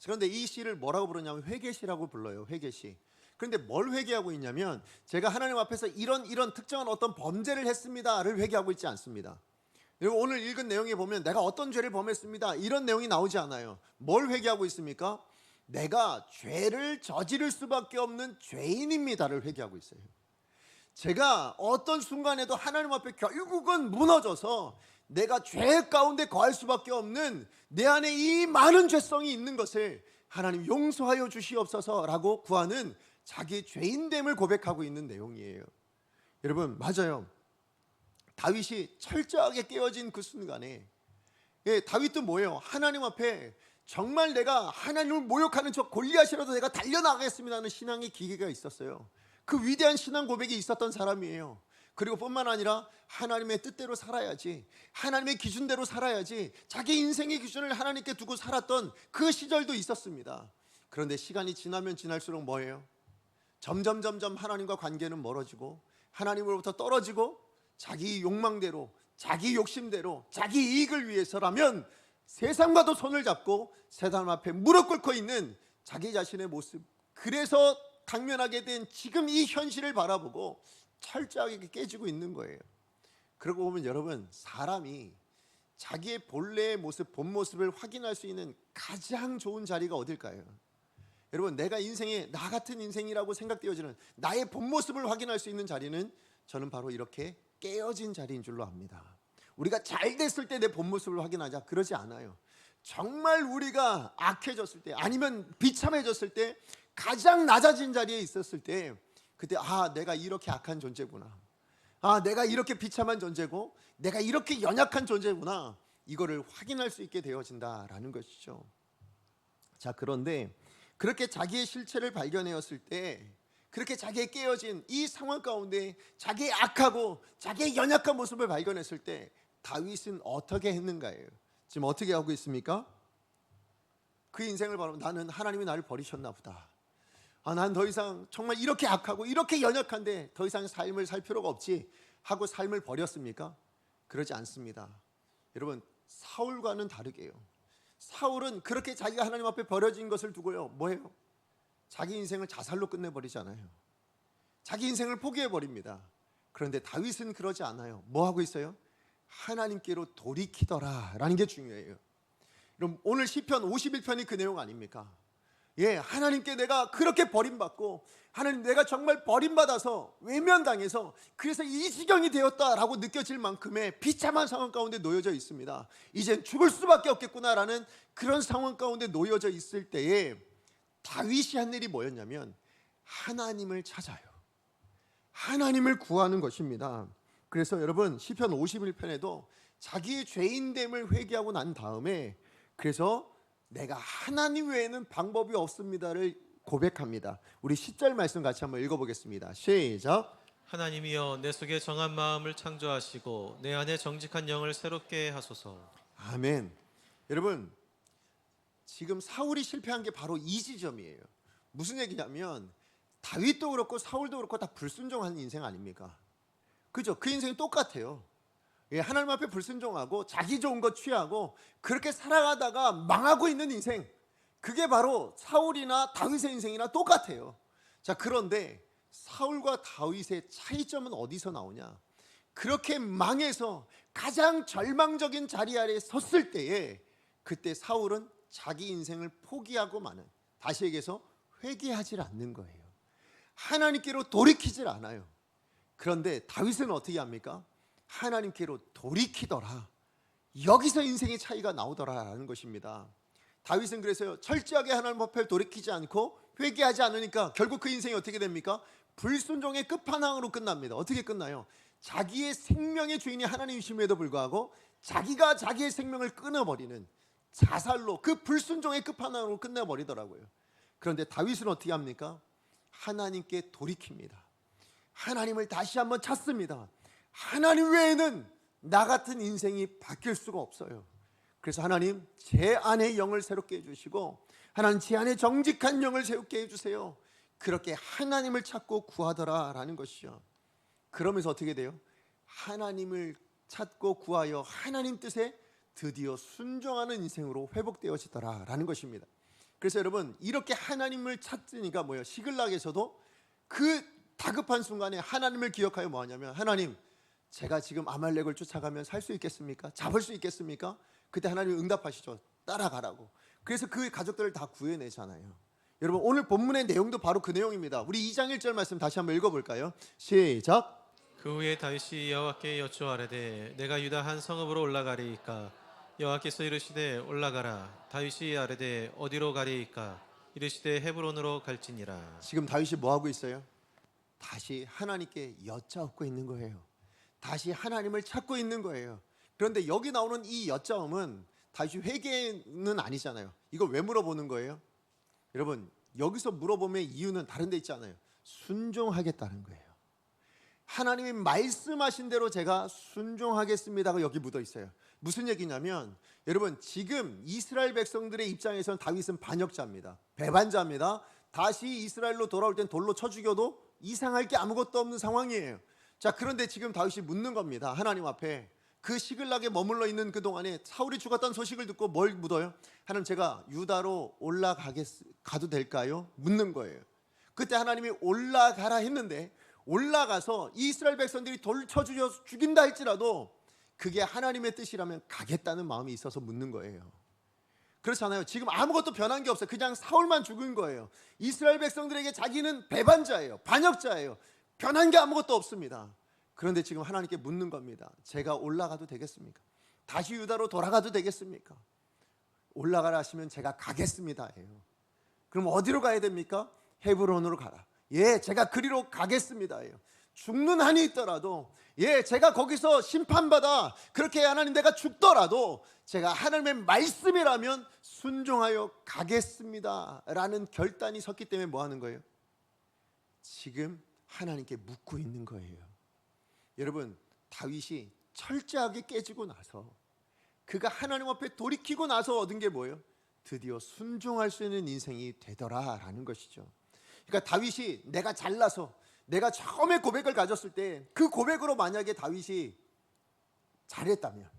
S1: 그런데 이 시를 뭐라고 부르냐면 회개시라고 불러요. 회개시. 그런데 뭘 회개하고 있냐면 제가 하나님 앞에서 이런 특정한 어떤 범죄를 했습니다를 회개하고 있지 않습니다. 여러분, 오늘 읽은 내용에 보면 내가 어떤 죄를 범했습니다 이런 내용이 나오지 않아요. 뭘 회개하고 있습니까? 내가 죄를 저지를 수밖에 없는 죄인입니다를 회개하고 있어요. 제가 어떤 순간에도 하나님 앞에 결국은 무너져서 내가 죄 가운데 거할 수밖에 없는 내 안에 이 많은 죄성이 있는 것을 하나님 용서하여 주시옵소서라고 구하는 자기 죄인됨을 고백하고 있는 내용이에요. 여러분, 맞아요. 다윗이 철저하게 깨어진 그 순간에, 다윗도 뭐예요? 하나님 앞에 정말 내가 하나님을 모욕하는 저 골리앗이라도 내가 달려나가겠습니다 하는 신앙의 기계가 있었어요. 그 위대한 신앙 고백이 있었던 사람이에요. 그리고 뿐만 아니라 하나님의 뜻대로 살아야지, 하나님의 기준대로 살아야지, 자기 인생의 기준을 하나님께 두고 살았던 그 시절도 있었습니다. 그런데 시간이 지나면 지날수록 뭐예요? 점점 하나님과 관계는 멀어지고 하나님으로부터 떨어지고 자기 욕망대로, 자기 욕심대로, 자기 이익을 위해서라면 세상과도 손을 잡고 세상 앞에 무릎 꿇고 있는 자기 자신의 모습, 그래서 당면하게 된 지금 이 현실을 바라보고 철저하게 깨지고 있는 거예요. 그러고 보면 여러분, 사람이 자기의 본래의 모습, 본 모습을 확인할 수 있는 가장 좋은 자리가 어딜까요? 여러분, 내가 인생에 나 같은 인생이라고 생각되어지는 나의 본 모습을 확인할 수 있는 자리는 저는 바로 이렇게 깨어진 자리인 줄로 압니다. 우리가 잘 됐을 때 내 본 모습을 확인하자, 그러지 않아요. 정말 우리가 악해졌을 때, 아니면 비참해졌을 때, 가장 낮아진 자리에 있었을 때, 그때 내가 이렇게 악한 존재구나, 내가 이렇게 비참한 존재고 내가 이렇게 연약한 존재구나, 이거를 확인할 수 있게 되어진다라는 것이죠. 자, 그런데 그렇게 자기의 실체를 발견하였을 때, 그렇게 자기의 깨어진 이 상황 가운데 자기의 악하고 자기의 연약한 모습을 발견했을 때 다윗은 어떻게 했는가예요. 지금 어떻게 하고 있습니까? 그 인생을 바라보면 나는 하나님이 나를 버리셨나 보다, 난 더 이상 정말 이렇게 악하고 이렇게 연약한데 더 이상 삶을 살 필요가 없지 하고 삶을 버렸습니까? 그러지 않습니다. 여러분, 사울과는 다르게요. 사울은 그렇게 자기가 하나님 앞에 버려진 것을 두고요, 뭐예요? 자기 인생을 자살로 끝내버리잖아요. 자기 인생을 포기해버립니다. 그런데 다윗은 그러지 않아요. 뭐 하고 있어요? 하나님께로 돌이키더라 라는 게 중요해요. 그럼 오늘 시편 51편이 그 내용 아닙니까? 하나님께 내가 그렇게 버림받고, 하나님 내가 정말 버림받아서 외면당해서 그래서 이 지경이 되었다라고 느껴질 만큼의 비참한 상황 가운데 놓여져 있습니다. 이젠 죽을 수밖에 없겠구나라는 그런 상황 가운데 놓여져 있을 때에 다윗이 한 일이 뭐였냐면 하나님을 찾아요. 하나님을 구하는 것입니다. 그래서 여러분, 시편 51편에도 자기의 죄인됨을 회개하고 난 다음에 그래서 내가 하나님 외에는 방법이 없습니다를 고백합니다. 우리 10절 말씀 같이 한번 읽어보겠습니다. 시작.
S2: 하나님이여 내 속에 정한 마음을 창조하시고 내 안에 정직한 영을 새롭게 하소서.
S1: 아멘. 여러분, 지금 사울이 실패한 게 바로 이 지점이에요. 무슨 얘기냐면 다윗도 그렇고 사울도 그렇고 다 불순종한 인생 아닙니까? 그죠? 그 인생이 똑같아요. 하나님 앞에 불순종하고 자기 좋은 것 취하고 그렇게 살아가다가 망하고 있는 인생, 그게 바로 사울이나 다윗의 인생이나 똑같아요. 자, 그런데 사울과 다윗의 차이점은 어디서 나오냐? 그렇게 망해서 가장 절망적인 자리 아래 섰을 때에 그때 사울은 자기 인생을 포기하고 마는, 다시 얘기해서 회개하지 않는 거예요. 하나님께로 돌이키질 않아요. 그런데 다윗은 어떻게 합니까? 하나님께로 돌이키더라. 여기서 인생의 차이가 나오더라라는 것입니다. 다윗은 그래서 철저하게 하나님 앞에 돌이키지 않고 회개하지 않으니까 결국 그 인생이 어떻게 됩니까? 불순종의 끝판왕으로 끝납니다. 어떻게 끝나요? 자기의 생명의 주인이 하나님이심에도 불구하고 자기가 자기의 생명을 끊어버리는 자살로, 그 불순종의 끝판왕으로 끝내버리더라고요. 그런데 다윗은 어떻게 합니까? 하나님께 돌이킵니다. 하나님을 다시 한번 찾습니다. 하나님 외에는 나 같은 인생이 바뀔 수가 없어요. 그래서 하나님, 제 안의 영을 새롭게 해주시고 하나님, 제 안에 정직한 영을 새롭게 해주세요. 그렇게 하나님을 찾고 구하더라라는 것이죠. 그러면서 어떻게 돼요? 하나님을 찾고 구하여 하나님 뜻에 드디어 순종하는 인생으로 회복되어지더라라는 것입니다. 그래서 여러분, 이렇게 하나님을 찾으니까 뭐예요? 시글락에서도 그 다급한 순간에 하나님을 기억하여 뭐 하냐면, 하나님, 제가 지금 아말렉을 쫓아가면 살 수 있겠습니까? 잡을 수 있겠습니까? 그때 하나님이 응답하시죠. 따라가라고. 그래서 그 가족들을 다 구해내잖아요. 여러분, 오늘 본문의 내용도 바로 그 내용입니다. 우리 2장 1절 말씀 다시 한번 읽어볼까요? 시작.
S2: 그 후에 다윗이 여호와께 여쭈아뢰되 내가 유다 한 성읍으로 올라가리이까? 여호와께서 이르시되 올라가라. 다윗이 아뢰되 어디로 가리이까? 이르시되 헤브론으로 갈지니라.
S1: 지금 다윗이 뭐 하고 있어요? 다시 하나님께 여짜옵고 있는 거예요. 다시 하나님을 찾고 있는 거예요. 그런데 여기 나오는 이 여짜움은 다윗이 회개는 아니잖아요. 이걸 왜 물어보는 거예요? 여러분, 여기서 물어보면 이유는 다른 데 있잖아요. 순종하겠다는 거예요. 하나님이 말씀하신 대로 제가 순종하겠습니다가 여기 묻어 있어요. 무슨 얘기냐면, 여러분, 지금 이스라엘 백성들의 입장에서는 다윗은 반역자입니다. 배반자입니다. 다시 이스라엘로 돌아올 땐 돌로 쳐 죽여도 이상할 게 아무것도 없는 상황이에요. 자, 그런데 지금 다윗이 묻는 겁니다. 하나님 앞에. 그 시글락에 머물러 있는 그 동안에 사울이 죽었다는 소식을 듣고 뭘 묻어요? 하나님, 제가 유다로 가도 될까요? 묻는 거예요. 그때 하나님이 올라가라 했는데, 올라가서 이스라엘 백성들이 돌 쳐 죽인다 할지라도 그게 하나님의 뜻이라면 가겠다는 마음이 있어서 묻는 거예요. 그렇잖아요. 지금 아무것도 변한 게 없어요. 그냥 사울만 죽은 거예요. 이스라엘 백성들에게 자기는 배반자예요. 반역자예요. 변한 게 아무것도 없습니다. 그런데 지금 하나님께 묻는 겁니다. 제가 올라가도 되겠습니까? 다시 유다로 돌아가도 되겠습니까? 올라가라 하시면 제가 가겠습니다. 그럼 어디로 가야 됩니까? 헤브론으로 가라. 예, 제가 그리로 가겠습니다. 죽는 한이 있더라도, 예, 제가 거기서 심판받아 그렇게 하나님 내가 죽더라도 제가 하나님의 말씀이라면 순종하여 가겠습니다 라는 결단이 섰기 때문에 뭐 하는 거예요? 지금 하나님께 묻고 있는 거예요. 여러분, 다윗이 철저하게 깨지고 나서, 그가 하나님 앞에 돌이키고 나서 얻은 게 뭐예요? 드디어 순종할 수 있는 인생이 되더라라는 것이죠. 그러니까 다윗이 내가 잘나서, 내가 처음에 고백을 가졌을 때 그 고백으로 만약에 다윗이 잘했다면,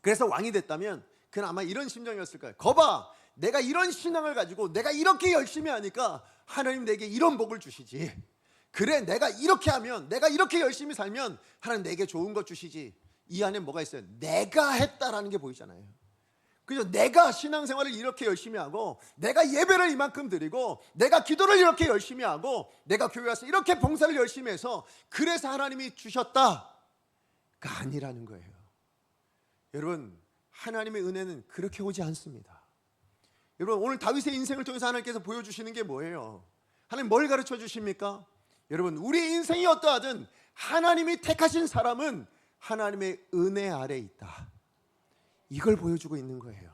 S1: 그래서 왕이 됐다면 그는 아마 이런 심정이었을 거예요. 거봐, 내가 이런 신앙을 가지고 내가 이렇게 열심히 하니까 하나님 내게 이런 복을 주시지. 그래, 내가 이렇게 하면, 내가 이렇게 열심히 살면 하나님 내게 좋은 것 주시지. 이 안에 뭐가 있어요? 내가 했다라는 게 보이잖아요. 그죠? 내가 신앙생활을 이렇게 열심히 하고, 내가 예배를 이만큼 드리고, 내가 기도를 이렇게 열심히 하고, 내가 교회 와서 이렇게 봉사를 열심히 해서 그래서 하나님이 주셨다가 아니라는 거예요. 여러분, 하나님의 은혜는 그렇게 오지 않습니다. 여러분, 오늘 다윗의 인생을 통해서 하나님께서 보여주시는 게 뭐예요? 하나님 뭘 가르쳐 주십니까? 여러분, 우리 인생이 어떠하든 하나님이 택하신 사람은 하나님의 은혜 아래 있다. 이걸 보여주고 있는 거예요.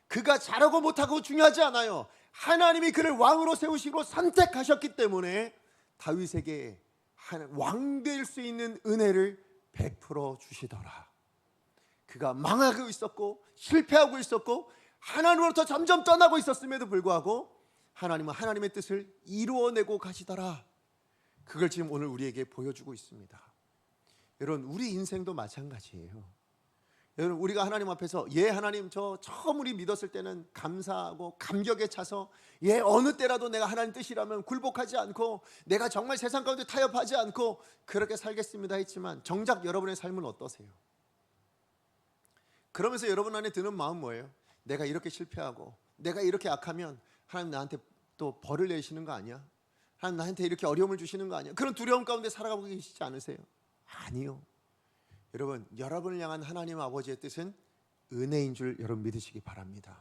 S1: 그가 잘하고 못하고 중요하지 않아요. 하나님이 그를 왕으로 세우시고 선택하셨기 때문에 다윗에게 왕 될 수 있는 은혜를 베풀어 주시더라. 그가 망하고 있었고 실패하고 있었고 하나님으로부터 점점 떠나고 있었음에도 불구하고 하나님은 하나님의 뜻을 이루어내고 가시더라. 그걸 지금 오늘 우리에게 보여주고 있습니다. 여러분, 우리 인생도 마찬가지예요. 여러분 우리가 하나님 앞에서 하나님 저 처음 우리 믿었을 때는 감사하고 감격에 차서 어느 때라도 내가 하나님 뜻이라면 굴복하지 않고 내가 정말 세상 가운데 타협하지 않고 그렇게 살겠습니다 했지만 정작 여러분의 삶은 어떠세요? 그러면서 여러분 안에 드는 마음 뭐예요? 내가 이렇게 실패하고 내가 이렇게 악하면 하나님 나한테 또 벌을 내시는 거 아니야? 하나님 나한테 이렇게 어려움을 주시는 거 아니야? 그런 두려움 가운데 살아가고 계시지 않으세요? 아니요. 여러분, 여러분을 향한 하나님 아버지의 뜻은 은혜인 줄 여러분 믿으시기 바랍니다.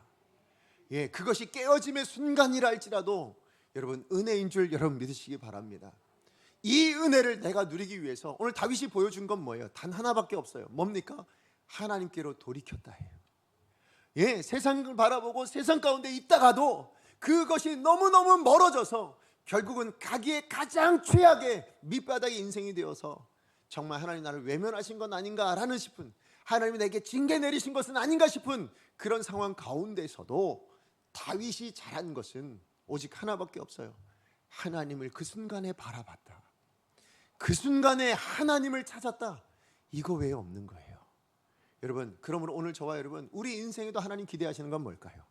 S1: 그것이 깨어짐의 순간이라 할지라도 여러분 은혜인 줄 여러분 믿으시기 바랍니다. 이 은혜를 내가 누리기 위해서 오늘 다윗이 보여준 건 뭐예요? 단 하나밖에 없어요. 뭡니까? 하나님께로 돌이켰다 해요. 세상을 바라보고 세상 가운데 있다가도 그것이 너무너무 멀어져서 결국은 가기에 가장 최악의 밑바닥의 인생이 되어서 정말 하나님 나를 외면하신 건 아닌가라는 싶은, 하나님이 내게 징계 내리신 것은 아닌가 싶은 그런 상황 가운데서도 다윗이 잘한 것은 오직 하나밖에 없어요. 하나님을 그 순간에 바라봤다. 그 순간에 하나님을 찾았다. 이거 외에 없는 거예요. 여러분, 그러므로 오늘 저와 여러분 우리 인생에도 하나님 기대하시는 건 뭘까요?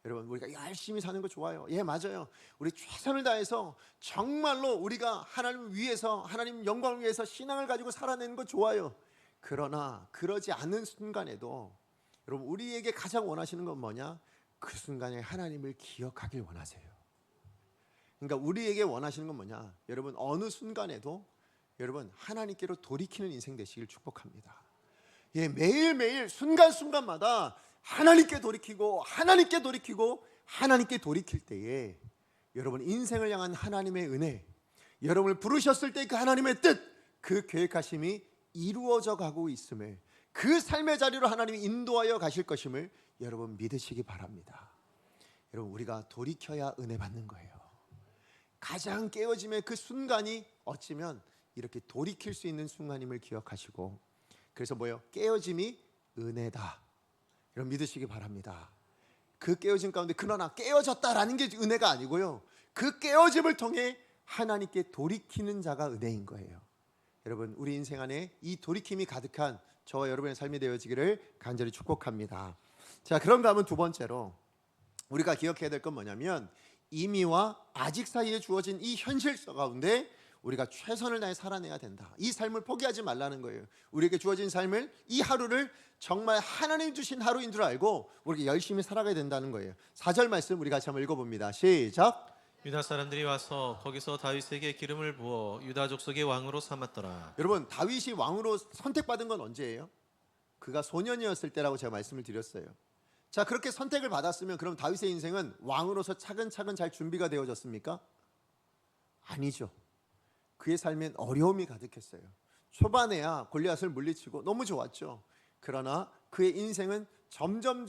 S1: 여러분 우리가 열심히 사는 거 좋아요. 맞아요. 우리 최선을 다해서 정말로 우리가 하나님을 위해서, 하나님 영광을 위해서 신앙을 가지고 살아내는 거 좋아요. 그러나 그러지 않은 순간에도 여러분 우리에게 가장 원하시는 건 뭐냐? 그 순간에 하나님을 기억하길 원하세요. 그러니까 우리에게 원하시는 건 뭐냐? 여러분 어느 순간에도 여러분 하나님께로 돌이키는 인생 되시길 축복합니다. 매일매일 순간순간마다 하나님께 돌이키고 하나님께 돌이키고 하나님께 돌이킬 때에 여러분 인생을 향한 하나님의 은혜, 여러분을 부르셨을 때 그 하나님의 뜻, 그 계획하심이 이루어져 가고 있음을, 그 삶의 자리로 하나님이 인도하여 가실 것임을 여러분 믿으시기 바랍니다. 여러분 우리가 돌이켜야 은혜 받는 거예요. 가장 깨어짐의 그 순간이 어찌면 이렇게 돌이킬 수 있는 순간임을 기억하시고, 그래서 뭐예요? 깨어짐이 은혜다. 여러분 믿으시기 바랍니다. 그 깨어짐 가운데 그러나 깨어졌다라는 게 은혜가 아니고요, 그 깨어짐을 통해 하나님께 돌이키는 자가 은혜인 거예요. 여러분 우리 인생 안에 이 돌이킴이 가득한 저와 여러분의 삶이 되어지기를 간절히 축복합니다. 자, 그런가 하면 두 번째로 우리가 기억해야 될 건 뭐냐면 이미와 아직 사이에 주어진 이 현실 가운데 우리가 최선을 다해 살아내야 된다. 이 삶을 포기하지 말라는 거예요. 우리에게 주어진 삶을, 이 하루를 정말 하나님 주신 하루인 줄 알고 우리가 열심히 살아가야 된다는 거예요. 4절 말씀 우리 같이 한번 읽어봅니다. 시작.
S2: 유다 사람들이 와서 거기서 다윗에게 기름을 부어 유다 족속의 왕으로 삼았더라.
S1: 여러분 다윗이 왕으로 선택받은 건 언제예요? 그가 소년이었을 때라고 제가 말씀을 드렸어요. 자, 그렇게 선택을 받았으면 그럼 다윗의 인생은 왕으로서 차근차근 잘 준비가 되어졌습니까? 아니죠. 그의 삶엔 어려움이 가득했어요. 초반에야 골리앗을 물리치고 너무 좋았죠. 그러나 그의 인생은 점점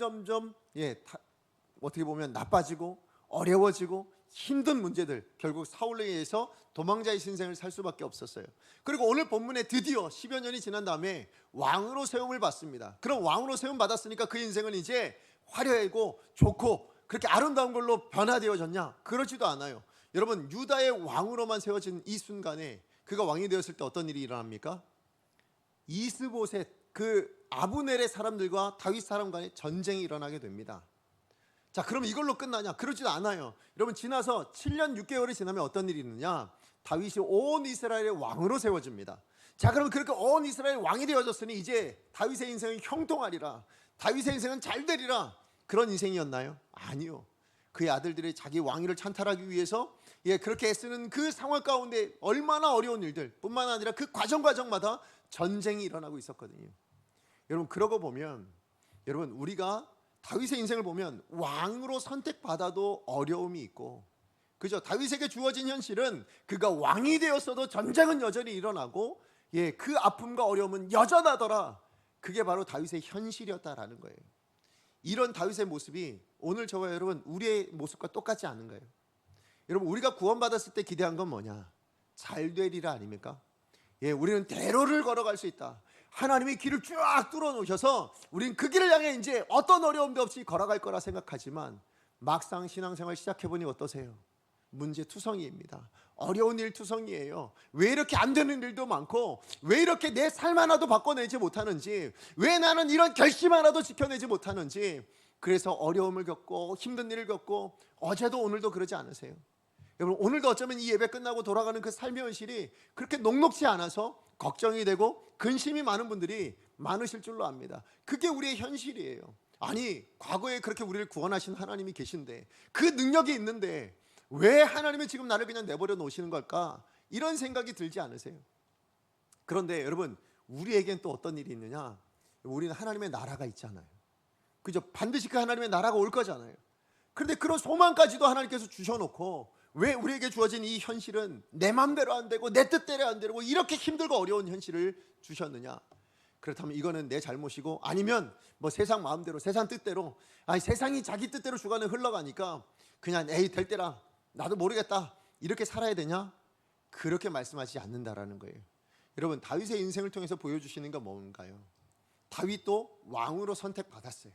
S1: 어떻게 보면 나빠지고 어려워지고 힘든 문제들, 결국 사울에 의해서 도망자의 신생을 살 수밖에 없었어요. 그리고 오늘 본문에 드디어 10여 년이 지난 다음에 왕으로 세움을 받습니다. 그럼 왕으로 세움 받았으니까 그 인생은 이제 화려하고 좋고 그렇게 아름다운 걸로 변화되어졌냐? 그렇지도 않아요. 여러분 유다의 왕으로만 세워진 이 순간에 그가 왕이 되었을 때 어떤 일이 일어납니까? 이스보셋, 그 아브넬의 사람들과 다윗 사람 간의 전쟁이 일어나게 됩니다. 자, 그럼 이걸로 끝나냐? 그러지도 않아요. 여러분 지나서 7년 6개월이 지나면 어떤 일이 있느냐? 다윗이 온 이스라엘의 왕으로 세워집니다. 자, 그러면 그렇게 온 이스라엘 왕이 되어졌으니 이제 다윗의 인생은 형통하리라, 다윗의 인생은 잘 되리라, 그런 인생이었나요? 아니요. 그의 아들들이 자기 왕위를 찬탈하기 위해서 그렇게 애쓰는 그 상황 가운데 얼마나 어려운 일들 뿐만 아니라 그 과정마다 전쟁이 일어나고 있었거든요. 여러분 그러고 보면 여러분 우리가 다윗의 인생을 보면 왕으로 선택받아도 어려움이 있고, 그죠? 다윗에게 주어진 현실은 그가 왕이 되었어도 전쟁은 여전히 일어나고 그 아픔과 어려움은 여전하더라. 그게 바로 다윗의 현실이었다라는 거예요. 이런 다윗의 모습이 오늘 저와 여러분 우리의 모습과 똑같지 않은 거예요. 여러분 우리가 구원받았을 때 기대한 건 뭐냐? 잘 되리라 아닙니까? 우리는 대로를 걸어갈 수 있다. 하나님이 길을 쫙 뚫어 놓으셔서 우리는 그 길을 향해 이제 어떤 어려움도 없이 걸어갈 거라 생각하지만 막상 신앙생활 시작해보니 어떠세요? 문제투성이입니다. 어려운 일투성이에요. 왜 이렇게 안 되는 일도 많고, 왜 이렇게 내 삶 하나도 바꿔내지 못하는지, 왜 나는 이런 결심 하나도 지켜내지 못하는지, 그래서 어려움을 겪고 힘든 일을 겪고, 어제도 오늘도 그러지 않으세요? 여러분, 오늘도 어쩌면 이 예배 끝나고 돌아가는 그 삶의 현실이 그렇게 녹록지 않아서 걱정이 되고 근심이 많은 분들이 많으실 줄로 압니다. 그게 우리의 현실이에요. 아니, 과거에 그렇게 우리를 구원하신 하나님이 계신데, 그 능력이 있는데 왜 하나님이 지금 나를 그냥 내버려 놓으시는 걸까? 이런 생각이 들지 않으세요? 그런데 여러분, 우리에겐 또 어떤 일이 있느냐? 우리는 하나님의 나라가 있잖아요. 그죠? 반드시 그 하나님의 나라가 올 거잖아요. 그런데 그런 소망까지도 하나님께서 주셔놓고, 왜 우리에게 주어진 이 현실은 내 마음대로 안 되고 내 뜻대로 안 되고 이렇게 힘들고 어려운 현실을 주셨느냐? 그렇다면 이거는 내 잘못이고, 아니면 뭐 세상 마음대로, 세상 뜻대로, 아니 세상이 자기 뜻대로 주관을 흘러가니까 그냥 에이 될 때라, 나도 모르겠다, 이렇게 살아야 되냐? 그렇게 말씀하시지 않는다라는 거예요. 여러분, 다윗의 인생을 통해서 보여주시는 건 뭔가요? 다윗도 왕으로 선택받았어요.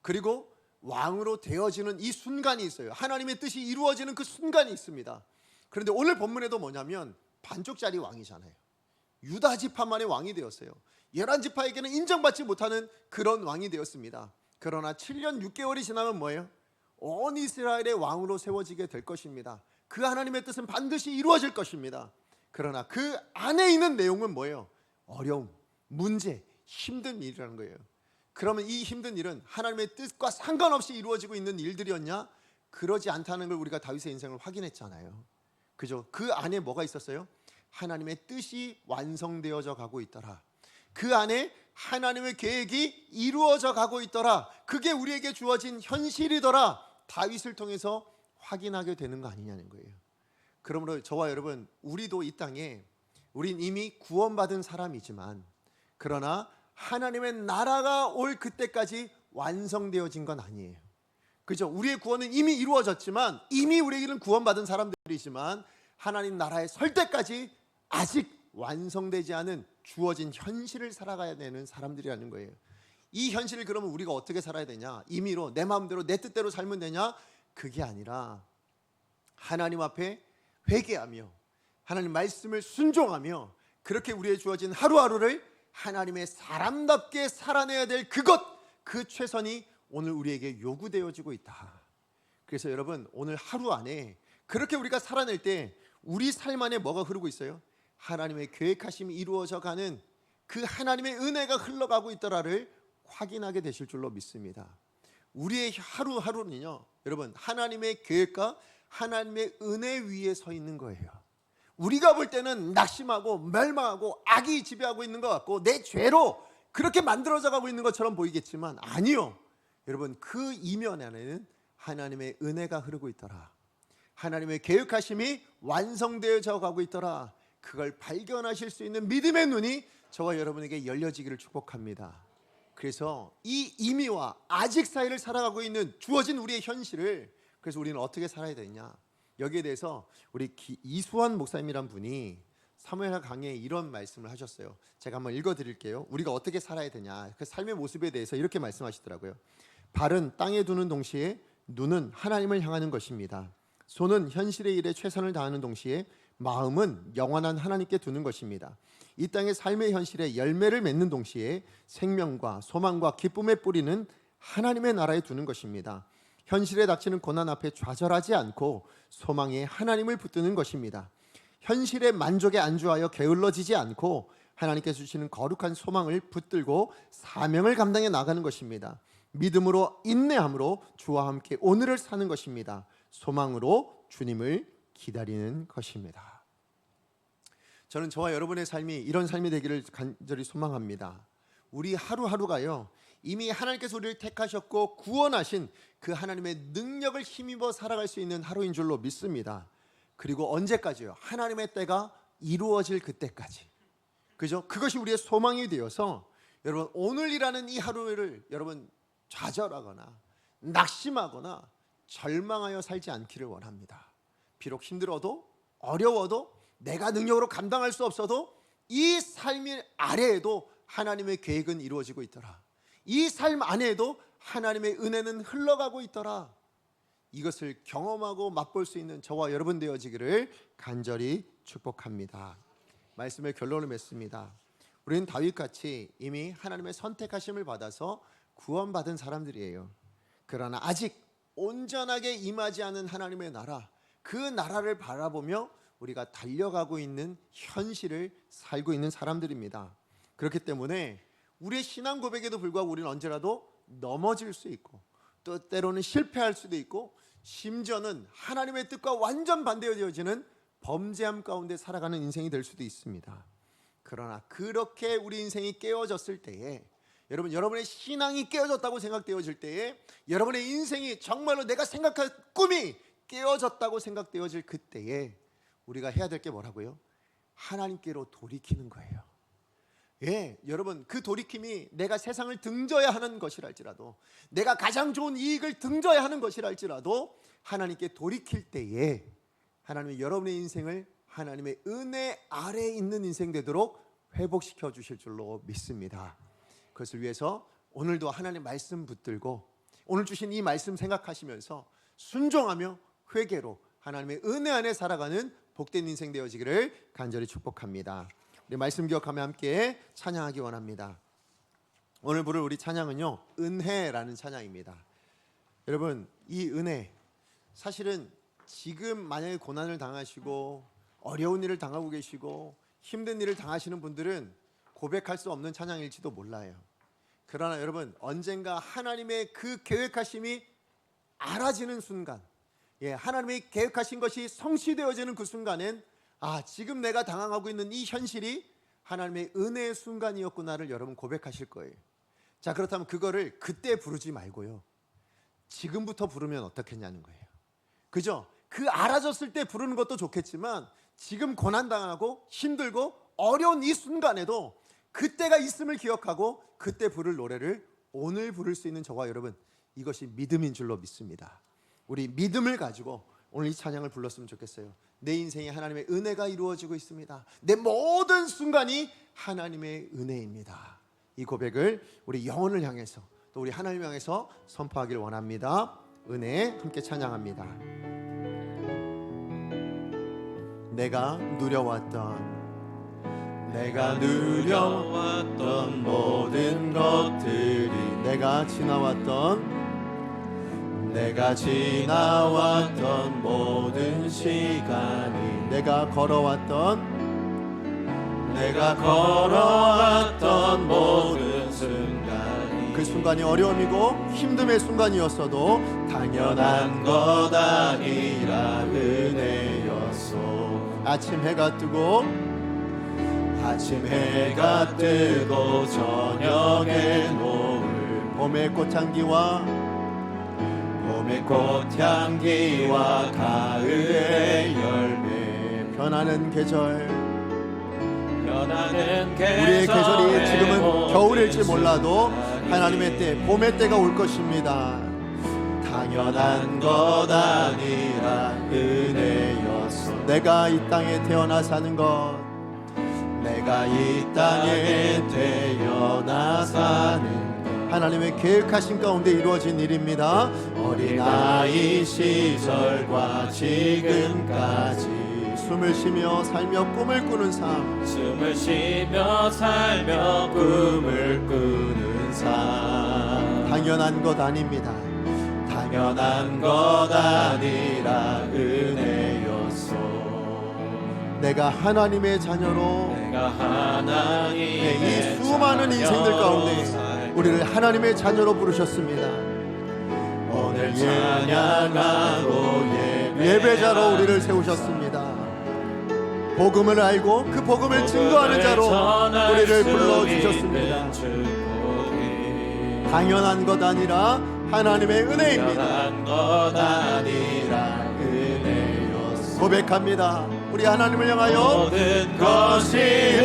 S1: 그리고 왕으로 되어지는 이 순간이 있어요. 하나님의 뜻이 이루어지는 그 순간이 있습니다. 그런데 오늘 본문에도 뭐냐면 반쪽짜리 왕이잖아요. 유다 지파만의 왕이 되었어요. 11지파에게는 인정받지 못하는 그런 왕이 되었습니다. 그러나 7년 6개월이 지나면 뭐예요? 온 이스라엘의 왕으로 세워지게 될 것입니다. 그 하나님의 뜻은 반드시 이루어질 것입니다. 그러나 그 안에 있는 내용은 뭐예요? 어려움, 문제, 힘든 일이라는 거예요. 그러면 이 힘든 일은 하나님의 뜻과 상관없이 이루어지고 있는 일들이었냐? 그러지 않다는 걸 우리가 다윗의 인생을 확인했잖아요. 그죠? 그 안에 뭐가 있었어요? 하나님의 뜻이 완성되어져 가고 있더라. 그 안에 하나님의 계획이 이루어져 가고 있더라. 그게 우리에게 주어진 현실이더라. 다윗을 통해서 확인하게 되는 거 아니냐는 거예요. 그러므로 저와 여러분, 우리도 이 땅에, 우린 이미 구원받은 사람이지만, 그러나 하나님의 나라가 올 그때까지 완성되어진 건 아니에요. 그죠? 우리의 구원은 이미 이루어졌지만, 이미 우리에게는 구원받은 사람들이지만, 하나님 나라에 설 때까지 아직 완성되지 않은 주어진 현실을 살아가야 되는 사람들이라는 거예요. 이 현실을 그러면 우리가 어떻게 살아야 되냐? 임의로 내 마음대로 내 뜻대로 살면 되냐? 그게 아니라 하나님 앞에 회개하며 하나님 말씀을 순종하며, 그렇게 우리의 주어진 하루하루를 하나님의 사람답게 살아내야 될 그것, 그 최선이 오늘 우리에게 요구되어지고 있다. 그래서 여러분, 오늘 하루 안에 그렇게 우리가 살아낼 때 우리 삶 안에 뭐가 흐르고 있어요? 하나님의 계획하심이 이루어져 가는 그 하나님의 은혜가 흘러가고 있더라를 확인하게 되실 줄로 믿습니다. 우리의 하루하루는요, 여러분, 하나님의 계획과 하나님의 은혜 위에 서 있는 거예요. 우리가 볼 때는 낙심하고 멸망하고 악이 지배하고 있는 것 같고 내 죄로 그렇게 만들어져 가고 있는 것처럼 보이겠지만, 아니요. 여러분, 그 이면 안에는 하나님의 은혜가 흐르고 있더라. 하나님의 계획하심이 완성되어져 가고 있더라. 그걸 발견하실 수 있는 믿음의 눈이 저와 여러분에게 열려지기를 축복합니다. 그래서 이 이미와 아직 사이를 살아가고 있는 주어진 우리의 현실을, 그래서 우리는 어떻게 살아야 되냐? 여기에 대해서 우리 이수환 목사님이란 분이 사무엘하 강의에 이런 말씀을 하셨어요. 제가 한번 읽어드릴게요. 우리가 어떻게 살아야 되냐, 그 삶의 모습에 대해서 이렇게 말씀하시더라고요. 발은 땅에 두는 동시에 눈은 하나님을 향하는 것입니다. 손은 현실의 일에 최선을 다하는 동시에 마음은 영원한 하나님께 두는 것입니다. 이 땅의 삶의 현실에 열매를 맺는 동시에 생명과 소망과 기쁨의 뿌리는 하나님의 나라에 두는 것입니다. 현실에 닥치는 고난 앞에 좌절하지 않고 소망에 하나님을 붙드는 것입니다. 현실의 만족에 안주하여 게을러지지 않고 하나님께서 주시는 거룩한 소망을 붙들고 사명을 감당해 나가는 것입니다. 믿음으로 인내함으로 주와 함께 오늘을 사는 것입니다. 소망으로 주님을 기다리는 것입니다. 저는 저와 여러분의 삶이 이런 삶이 되기를 간절히 소망합니다. 우리 하루하루가요, 이미 하나님께서 우리를 택하셨고 구원하신 그 하나님의 능력을 힘입어 살아갈 수 있는 하루인 줄로 믿습니다. 그리고 언제까지요? 하나님의 때가 이루어질 그때까지. 그죠? 그것이 우리의 소망이 되어서 여러분, 오늘이라는 이 하루를 여러분 좌절하거나 낙심하거나 절망하여 살지 않기를 원합니다. 비록 힘들어도 어려워도 내가 능력으로 감당할 수 없어도 이 삶 아래에도 하나님의 계획은 이루어지고 있더라. 이 삶 안에도 하나님의 은혜는 흘러가고 있더라. 이것을 경험하고 맛볼 수 있는 저와 여러분 되어지기를 간절히 축복합니다. 말씀의 결론을 맺습니다. 우리는 다윗같이 이미 하나님의 선택하심을 받아서 구원받은 사람들이에요. 그러나 아직 온전하게 임하지 않은 하나님의 나라, 그 나라를 바라보며 우리가 달려가고 있는 현실을 살고 있는 사람들입니다. 그렇기 때문에 우리의 신앙 고백에도 불구하고 우리는 언제라도 넘어질 수 있고, 또 때로는 실패할 수도 있고, 심지어는 하나님의 뜻과 완전 반대되어지는 범죄함 가운데 살아가는 인생이 될 수도 있습니다. 그러나 그렇게 우리 인생이 깨어졌을 때에, 여러분의 신앙이 깨어졌다고 생각되어질 때에, 여러분의 인생이 정말로 내가 생각한 꿈이 깨어졌다고 생각되어질 그때에 우리가 해야 될 게 뭐라고요? 하나님께로 돌이키는 거예요. 예, 여러분, 그 돌이킴이 내가 세상을 등져야 하는 것이랄지라도, 내가 가장 좋은 이익을 등져야 하는 것이랄지라도 하나님께 돌이킬 때에 하나님이 여러분의 인생을 하나님의 은혜 아래에 있는 인생 되도록 회복시켜 주실 줄로 믿습니다. 그것을 위해서 오늘도 하나님 말씀 붙들고 오늘 주신 이 말씀 생각하시면서 순종하며 회개로 하나님의 은혜 안에 살아가는 복된 인생 되어지기를 간절히 축복합니다. 우리 말씀 기억하며 함께 찬양하기 원합니다. 오늘 부를 우리 찬양은요, 은혜라는 찬양입니다. 여러분, 이 은혜, 사실은 지금 만약에 고난을 당하시고 어려운 일을 당하고 계시고 힘든 일을 당하시는 분들은 고백할 수 없는 찬양일지도 몰라요. 그러나 여러분, 언젠가 하나님의 그 계획하심이 알아지는 순간, 하나님의 계획하신 것이 성취되어지는 그 순간엔, 지금 내가 당황하고 있는 이 현실이 하나님의 은혜의 순간이었구나를 여러분 고백하실 거예요. 자, 그렇다면 그거를 그때 부르지 말고요, 지금부터 부르면 어떻겠냐는 거예요. 그죠? 그 알아졌을 때 부르는 것도 좋겠지만, 지금 고난당하고 힘들고 어려운 이 순간에도 그때가 있음을 기억하고 그때 부를 노래를 오늘 부를 수 있는 저와 여러분, 이것이 믿음인 줄로 믿습니다. 우리 믿음을 가지고 오늘 이 찬양을 불렀으면 좋겠어요. 내 인생에 하나님의 은혜가 이루어지고 있습니다. 내 모든 순간이 하나님의 은혜입니다. 이 고백을 우리 영혼을 향해서, 또 우리 하나님을 향해서 선포하길 원합니다. 은혜 함께 찬양합니다. 내가 누려왔던 모든 것들이, 내가 지나왔던 모든 시간이, 내가 걸어왔던 모든 순간이, 그 순간이 어려움이고 힘듦의 순간이었어도 당연한 것 아니라 은혜였소. 아침 해가 뜨고 저녁에 노을, 봄의 꽃향기와 가을의 열매, 변하는 계절, 우리의 계절이 지금은 겨울일지 몰라도 하나님의 때, 봄의 때가 올 것입니다. 당연한 것 아니라 은혜였어. 내가 이 땅에 태어나 사는 것, 하나님의 계획하신 가운데 이루어진 일입니다. 어린아이 시절과 지금까지 숨을 쉬며 살며 꿈을 꾸는 삶, 당연한 것 아닙니다. 당연한 것 아니라 은혜였소. 내가 하나님의 자녀로, 이 수많은 인생들 가운데 우리를 하나님의 자녀로 부르셨습니다. 오늘 찬양하고 예배자로 우리를 세우셨습니다. 복음을 알고 그 복음을 증거하는 자로 우리를 불러주셨습니다. 당연한 것 아니라 하나님의 은혜입니다. 고백합니다. 우리 하나님을 향하여 모든 것이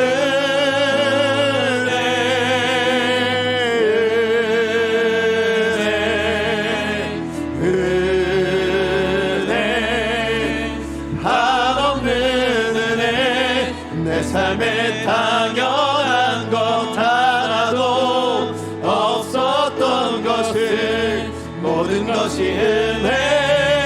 S1: 삶에 당연한 것 하나도 없었던 것을 모든 것이 은혜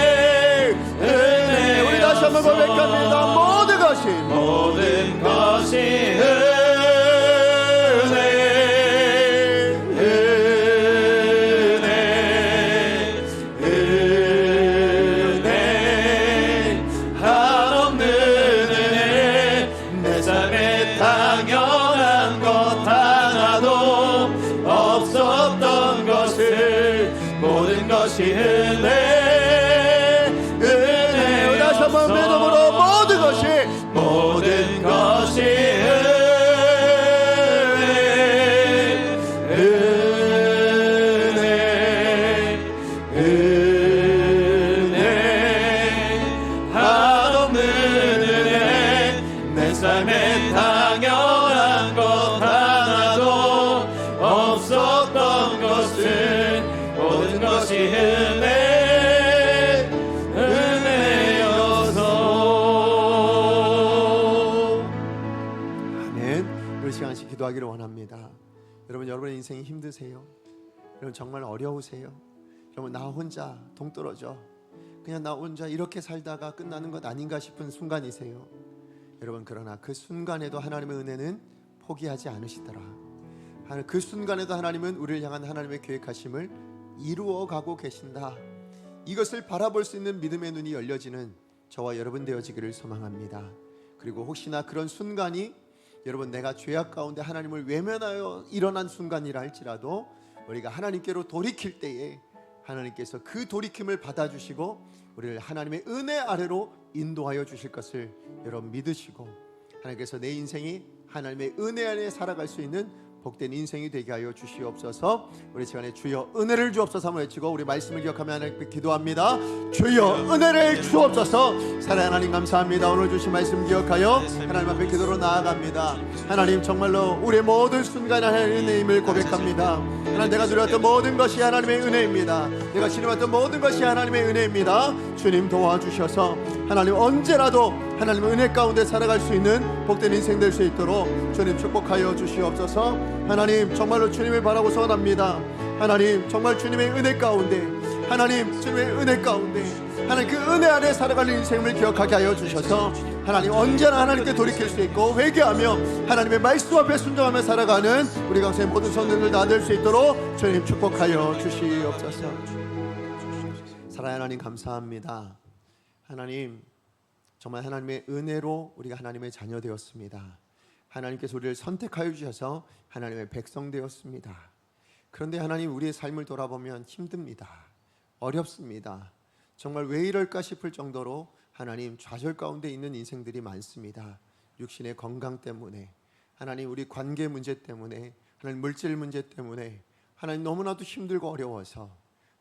S1: 한번 믿음으로 모든 것이 은혜 한없는 은혜 내 삶에 당연한 것 하나도 없었던 것은 모든 것이 은혜여서. 아멘. 우리 시간씩 기도하기를 원합니다. 여러분, 여러분의 인생이 힘드세요? 여러분 정말 어려우세요? 여러분 나 혼자 동떨어져 그냥 나 혼자 이렇게 살다가 끝나는 것 아닌가 싶은 순간이세요? 여러분, 그러나 그 순간에도 하나님의 은혜는 포기하지 않으시더라. 그 순간에도 하나님은 우리를 향한 하나님의 계획하심을 이루어가고 계신다. 이것을 바라볼 수 있는 믿음의 눈이 열려지는 저와 여러분 되어지기를 소망합니다. 그리고 혹시나 그런 순간이 여러분 내가 죄악 가운데 하나님을 외면하여 일어난 순간이라 할지라도 우리가 하나님께로 돌이킬 때에 하나님께서 그 돌이킴을 받아주시고 우리를 하나님의 은혜 아래로 인도하여 주실 것을 여러분 믿으시고, 하나님께서 내 인생이 하나님의 은혜 안에 살아갈 수 있는 복된 인생이 되게 하여 주시옵소서. 우리 시간에 주여 은혜를 주옵소서 한번 외치고 우리 말씀을 기억하며 하나님께 기도합니다. 주여 은혜를 주옵소서. 사랑하는 하나님 감사합니다. 오늘 주신 말씀 기억하여 하나님 앞에 기도로 나아갑니다. 하나님 정말로 우리의 모든 순간 하나님의 은혜임을 고백합니다. 하나님 내가 누렸던 모든 것이 하나님의 은혜입니다. 내가 지내왔던 모든 것이 하나님의 은혜입니다. 주님 도와주셔서 하나님 언제라도 하나님의 은혜 가운데 살아갈 수 있는 복된 인생 될 수 있도록 주님 축복하여 주시옵소서. 하나님 정말로 주님을 바라고 소원합니다. 하나님 정말 주님의 은혜 가운데, 하나님 주님의 은혜 가운데 하나님 그 은혜 안에 살아가는 인생을 기억하게 하여 주셔서 하나님 언제나 하나님께 돌이킬 수 있고 회개하며 하나님의 말씀 앞에 순종하며 살아가는 우리 강성의 모든 성도들 다 될 수 있도록 주님 축복하여 주시옵소서. 사랑하는 하나님 감사합니다. 하나님 정말 하나님의 은혜로 우리가 하나님의 자녀 되었습니다. 하나님께서 우리를 선택하여 주셔서 하나님의 백성 되었습니다. 그런데 하나님 우리의 삶을 돌아보면 힘듭니다. 어렵습니다. 정말 왜 이럴까 싶을 정도로 하나님 좌절 가운데 있는 인생들이 많습니다. 육신의 건강 때문에, 하나님 우리 관계 문제 때문에, 하나님 물질 문제 때문에 하나님 너무나도 힘들고 어려워서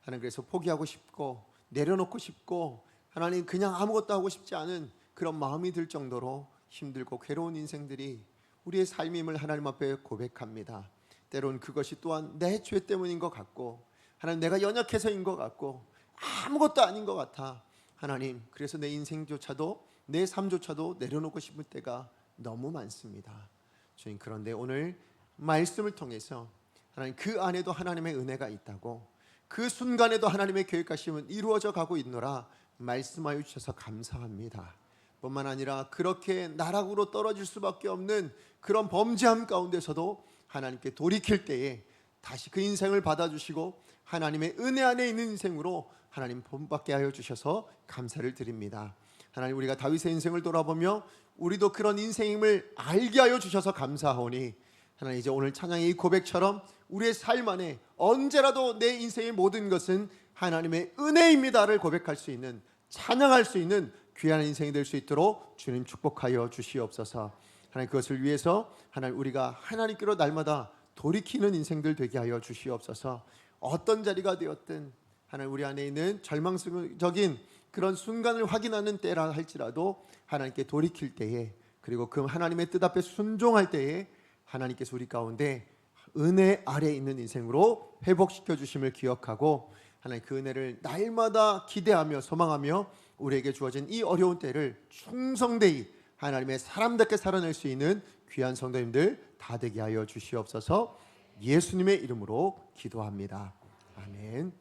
S1: 하나님 그래서 포기하고 싶고 내려놓고 싶고 하나님 그냥 아무것도 하고 싶지 않은 그런 마음이 들 정도로 힘들고 괴로운 인생들이 우리의 삶임을 하나님 앞에 고백합니다. 때론 그것이 또한 내 죄 때문인 것 같고 하나님 내가 연약해서인 것 같고 아무것도 아닌 것 같아. 하나님 그래서 내 인생조차도 내 삶조차도 내려놓고 싶을 때가 너무 많습니다. 주님, 그런데 오늘 말씀을 통해서 하나님 그 안에도 하나님의 은혜가 있다고, 그 순간에도 하나님의 계획하심은 이루어져 가고 있노라 말씀하여 주셔서 감사합니다. 뿐만 아니라 그렇게 나락으로 떨어질 수밖에 없는 그런 범죄함 가운데서도 하나님께 돌이킬 때에 다시 그 인생을 받아주시고 하나님의 은혜 안에 있는 인생으로 하나님 본받게 하여 주셔서 감사를 드립니다. 하나님 우리가 다윗의 인생을 돌아보며 우리도 그런 인생임을 알게 하여 주셔서 감사하오니 하나님 이제 오늘 찬양의 이 고백처럼 우리의 삶 안에 언제라도 내 인생의 모든 것은 하나님의 은혜입니다를 고백할 수 있는, 찬양할 수 있는 귀한 인생이 될 수 있도록 주님 축복하여 주시옵소서. 하나님 그것을 위해서 하나님 우리가 하나님께로 날마다 돌이키는 인생들 되게 하여 주시옵소서. 어떤 자리가 되었든 하나님 우리 안에 있는 절망적인 그런 순간을 확인하는 때라 할지라도 하나님께 돌이킬 때에, 그리고 그 하나님의 뜻 앞에 순종할 때에 하나님께서 우리 가운데 은혜 아래 있는 인생으로 회복시켜 주심을 기억하고 하나님 그 은혜를 날마다 기대하며 소망하며 우리에게 주어진 이 어려운 때를 충성되이 하나님의 사람답게 살아낼 수 있는 귀한 성도님들 다 되게 하여 주시옵소서. 예수님의 이름으로 기도합니다. 아멘.